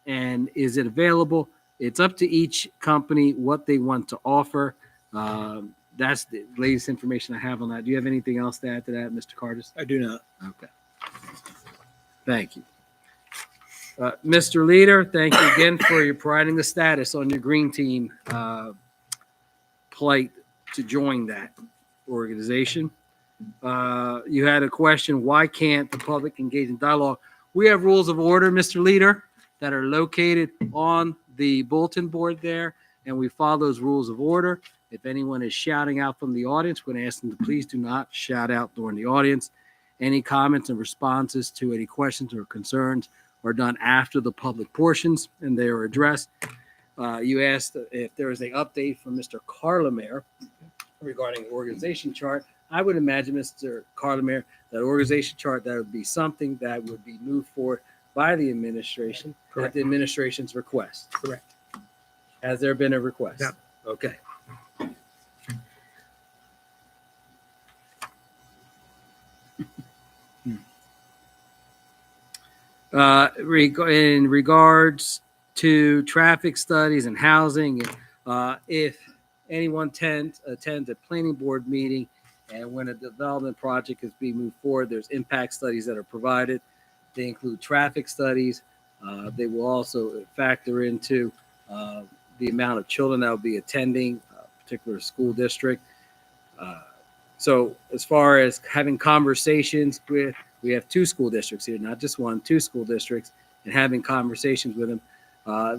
And is it available? It's up to each company what they want to offer. That's the latest information I have on that. Do you have anything else to add to that, Mr. Cardis? I do not. Okay. Thank you. Mr. Leader, thank you again for your providing the status on your green team plight to join that organization. You had a question, why can't the public engage in dialogue? We have rules of order, Mr. Leader, that are located on the bulletin board there, and we follow those rules of order. If anyone is shouting out from the audience, we're going to ask them to please do not shout out during the audience. Any comments and responses to any questions or concerns are done after the public portions, and they are addressed. You asked if there is an update from Mr. Carlemere regarding the organization chart. I would imagine, Mr. Carlemere, that organization chart, that would be something that would be moved forward by the administration at the administration's request. Correct. Has there been a request? Yeah. Okay. In regards to traffic studies and housing, if anyone attends a planning board meeting and when a development project is being moved forward, there's impact studies that are provided. They include traffic studies. They will also factor into the amount of children that will be attending a particular school district. So as far as having conversations with, we have 2 school districts here, not just 1, 2 school districts, and having conversations with them.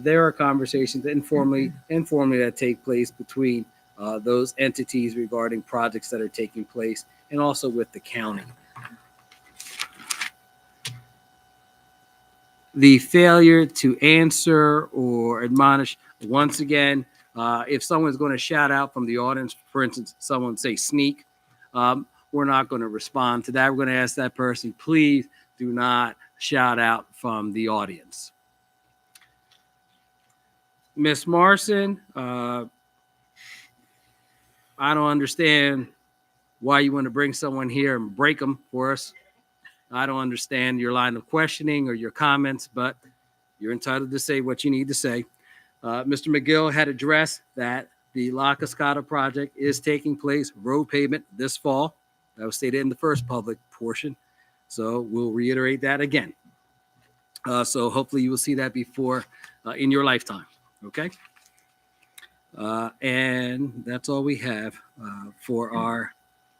There are conversations informally that take place between those entities regarding projects that are taking place and also with the county. The failure to answer or admonish, once again, if someone's going to shout out from the audience, for instance, someone say sneak, we're not going to respond to that. We're going to ask that person, please do not shout out from the audience. Miss Marson, I don't understand why you want to bring someone here and break them for us. I don't understand your line of questioning or your comments, but you're entitled to say what you need to say. Mr. McGill had addressed that The La Cascada project is taking place, road pavement this fall. That was stated in the first public portion. So we'll reiterate that again. So hopefully you will see that before in your lifetime. Okay. And that's all we have for our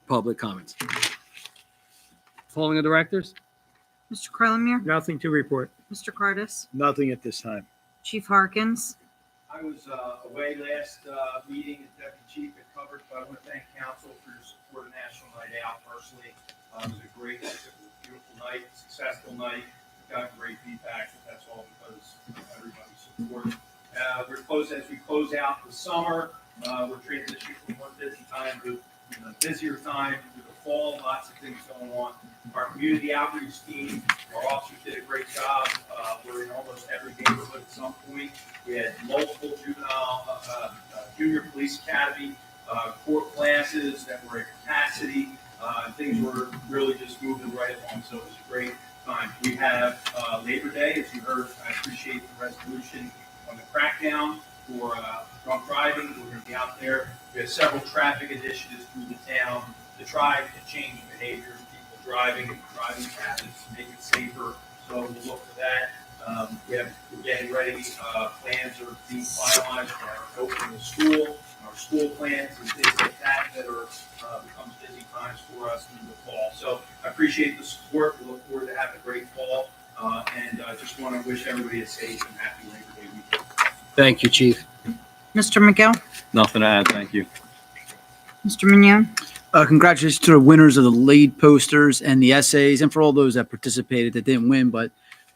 public comments. Following the directors? Mr. Crolamere, Nothing to report. Mr. Cardis, Nothing at this time. Chief Harkins. I was away last meeting, and Deputy Chief had covered, but I want to thank council for your support of National Night Out personally. It was a great, beautiful night, successful night. Got great feedback, but that's all because of everybody's support. As we close out the summer, we're transitioning from one busy time to a busier time to the fall. Lots of things going on. Our community outreach team, our officers did a great job. We're in almost every neighborhood at some point. We had multiple junior police academy court classes that were at capacity. Things were really just moving right along, so it was a great time. We have Labor Day, as you heard. I appreciate the resolution on the crackdown for drunk driving. We're going to be out there. We have several traffic initiatives through the town to try to change behavior of people driving and driving habits, make it safer. So we'll look for that. We're getting ready. Plans are being finalized for our opening of school, our school plans, and things like that that are becomes busy times for us in the fall. So I appreciate the support. We look forward to having a great fall, and I just want to wish everybody a safe and happy Labor Day weekend. Thank you, Chief. Mr. McGill, Nothing to add, thank you. Mr. Mignon. Congratulations to the winners of the lead posters and the essays, and for all those that participated that didn't win, but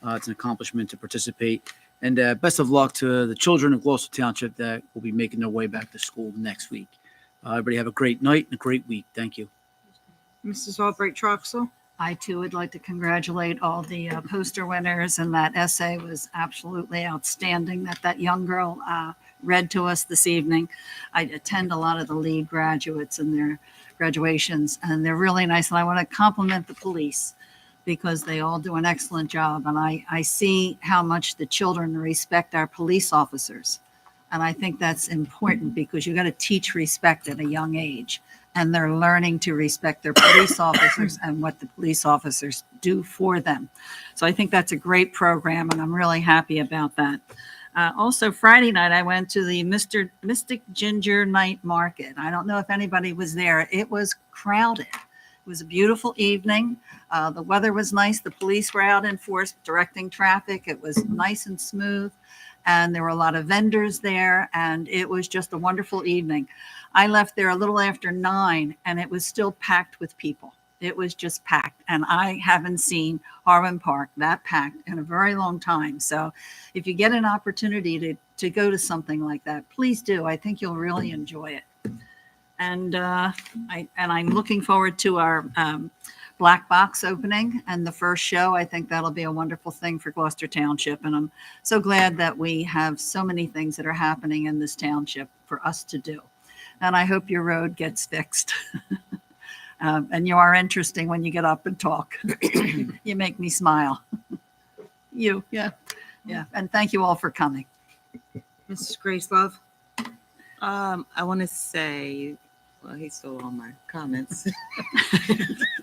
it's an accomplishment to participate. And best of luck to the children of Gloucester Township that will be making their way back to school next week. Everybody have a great night and a great week. Thank you. Mrs. Albright Troxel. I too would like to congratulate all the poster winners, and that essay was absolutely outstanding that young girl read to us this evening. I attend a lot of the lead graduates and their graduations, and they're really nice. And I want to compliment the police because they all do an excellent job. And I see how much the children respect our police officers. And I think that's important because you got to teach respect at a young age. And they're learning to respect their police officers and what the police officers do for them. So I think that's a great program, and I'm really happy about that. Also, Friday night, I went to the Mystic Ginger Night Market. I don't know if anybody was there. It was crowded. It was a beautiful evening. The weather was nice. The police were out in force directing traffic. It was nice and smooth. And there were a lot of vendors there, and it was just a wonderful evening. I left there a little after 9, and it was still packed with people. It was just packed, and I haven't seen Harwin Park that packed in a very long time. So if you get an opportunity to go to something like that, please do. I think you'll really enjoy it. And I'm looking forward to our Black Box opening and the first show. I think that'll be a wonderful thing for Gloucester Township. And I'm so glad that we have so many things that are happening in this township for us to do. And I hope your road gets fixed. And you are interesting when you get up and talk. You make me smile. Yeah. And thank you all for coming. Mrs. Grace Love. I want to say, well, he stole all my comments.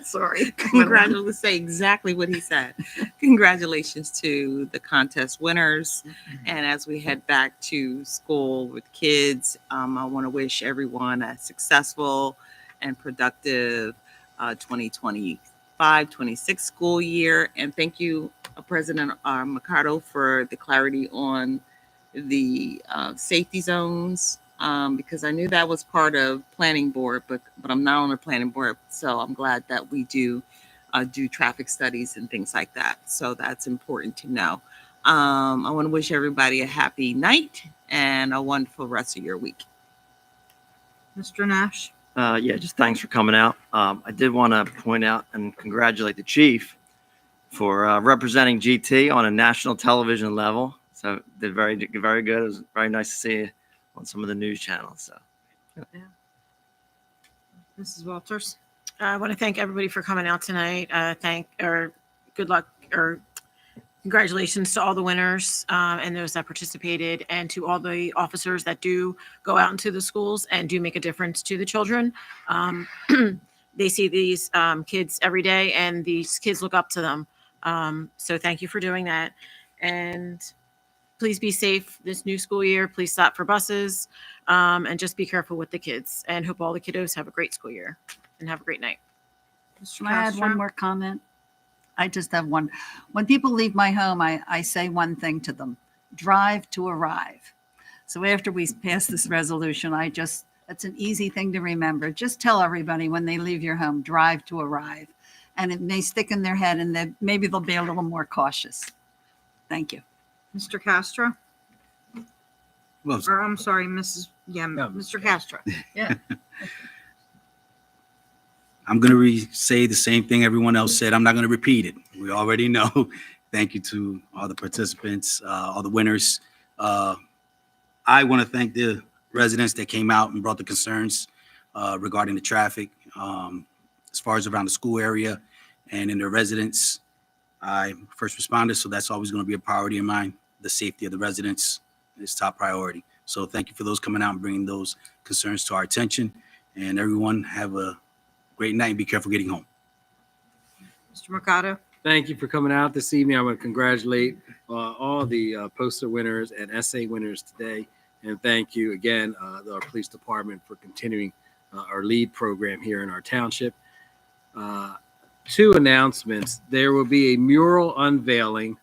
Sorry. Congratulations. Say exactly what he said. Congratulations to the contest winners. And as we head back to school with kids, I want to wish everyone a successful and productive 2025-26 school year. And thank you, President Mercado, for the clarity on the safety zones. Because I knew that was part of planning board, but I'm not on the planning board. So I'm glad that we do traffic studies and things like that. So that's important to know. I want to wish everybody a happy night and a wonderful rest of your week. Mr. Nash. Yeah, just thanks for coming out. I did want to point out and congratulate the chief for representing GT on a national television level. So did very good. It was very nice to see you on some of the news channels. So, Yeah. Mrs. Walters. I want to thank everybody for coming out tonight. Good luck or Congratulations to all the winners and those that participated, and to all the officers that do go out into the schools and do make a difference to the children. They see these kids every day, and these kids look up to them. So thank you for doing that. And please be safe this new school year. Please stop for buses, and just be careful with the kids. And hope all the kiddos have a great school year and have a great night. Mr. Can I add Castro? one more comment? I just have one. When people leave my home, I say one thing to them: drive to arrive. So after we pass this resolution, that's an easy thing to remember. Just tell everybody when they leave your home, drive to arrive. And it may stick in their head, and then maybe they'll be a little more cautious. Thank you. Mr. Castro? Well, Or I'm sorry, Mr. Castro. Yeah. I'm going to say the same thing everyone else said. I'm not going to repeat it. We already know. Thank you to all the participants, all the winners. I want to thank the residents that came out and brought the concerns regarding the traffic as far as around the school area and in the residents. I'm first responder, so that's always going to be a priority of mine. The safety of the residents is top priority. So thank you for those coming out and bringing those concerns to our attention. And everyone have a great night and be careful getting home. Mr. Mercado? Thank you for coming out this evening. I want to congratulate all the poster winners and essay winners today. And thank you again, our police department, for continuing our LEAD program here in our township. Two announcements. There will be a mural unveiling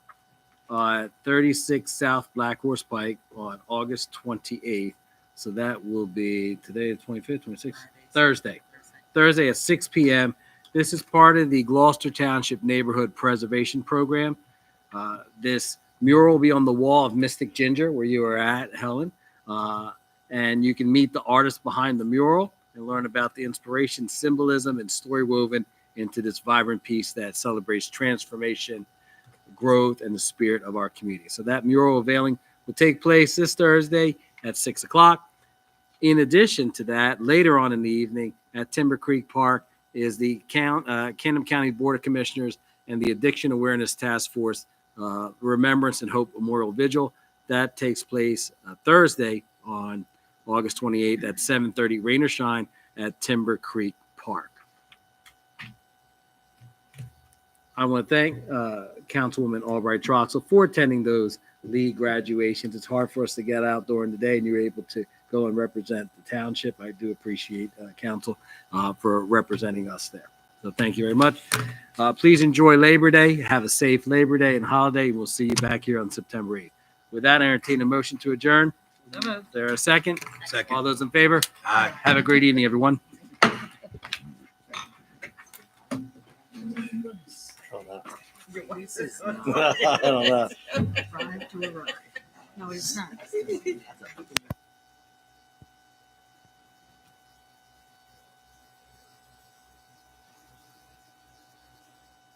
at 36 South Black Horse Pike on August 28th. So that will be today, the 25th, 26th, Thursday at 6 p.m. This is part of the Gloucester Township Neighborhood Preservation Program. This mural will be on the wall of Mystic Ginger, where you are at, Helen. And you can meet the artist behind the mural and learn about the inspiration, symbolism, and story woven into this vibrant piece that celebrates transformation, growth, and the spirit of our community. So that mural unveiling will take place this Thursday at 6 o'clock. In addition to that, later on in the evening at Timber Creek Park is the Camden County Board of Commissioners and the Addiction Awareness Task Force Remembrance and Hope Memorial Vigil. That takes place Thursday on August 28th at 7:30, rain or shine, at Timber Creek Park. I want to thank Councilwoman Albright Troxel for attending those LEAD graduations. It's hard for us to get out during the day, and you're able to go and represent the township. I do appreciate Council for representing us there. So thank you very much. Please enjoy Labor Day. Have a safe Labor Day and holiday. We'll see you back here on September 8th. With that, I entertain a motion to adjourn. Is there a second? Second. All those in favor? Aye. Have a great evening, everyone. I don't know. Drive to arrive. No, it's not.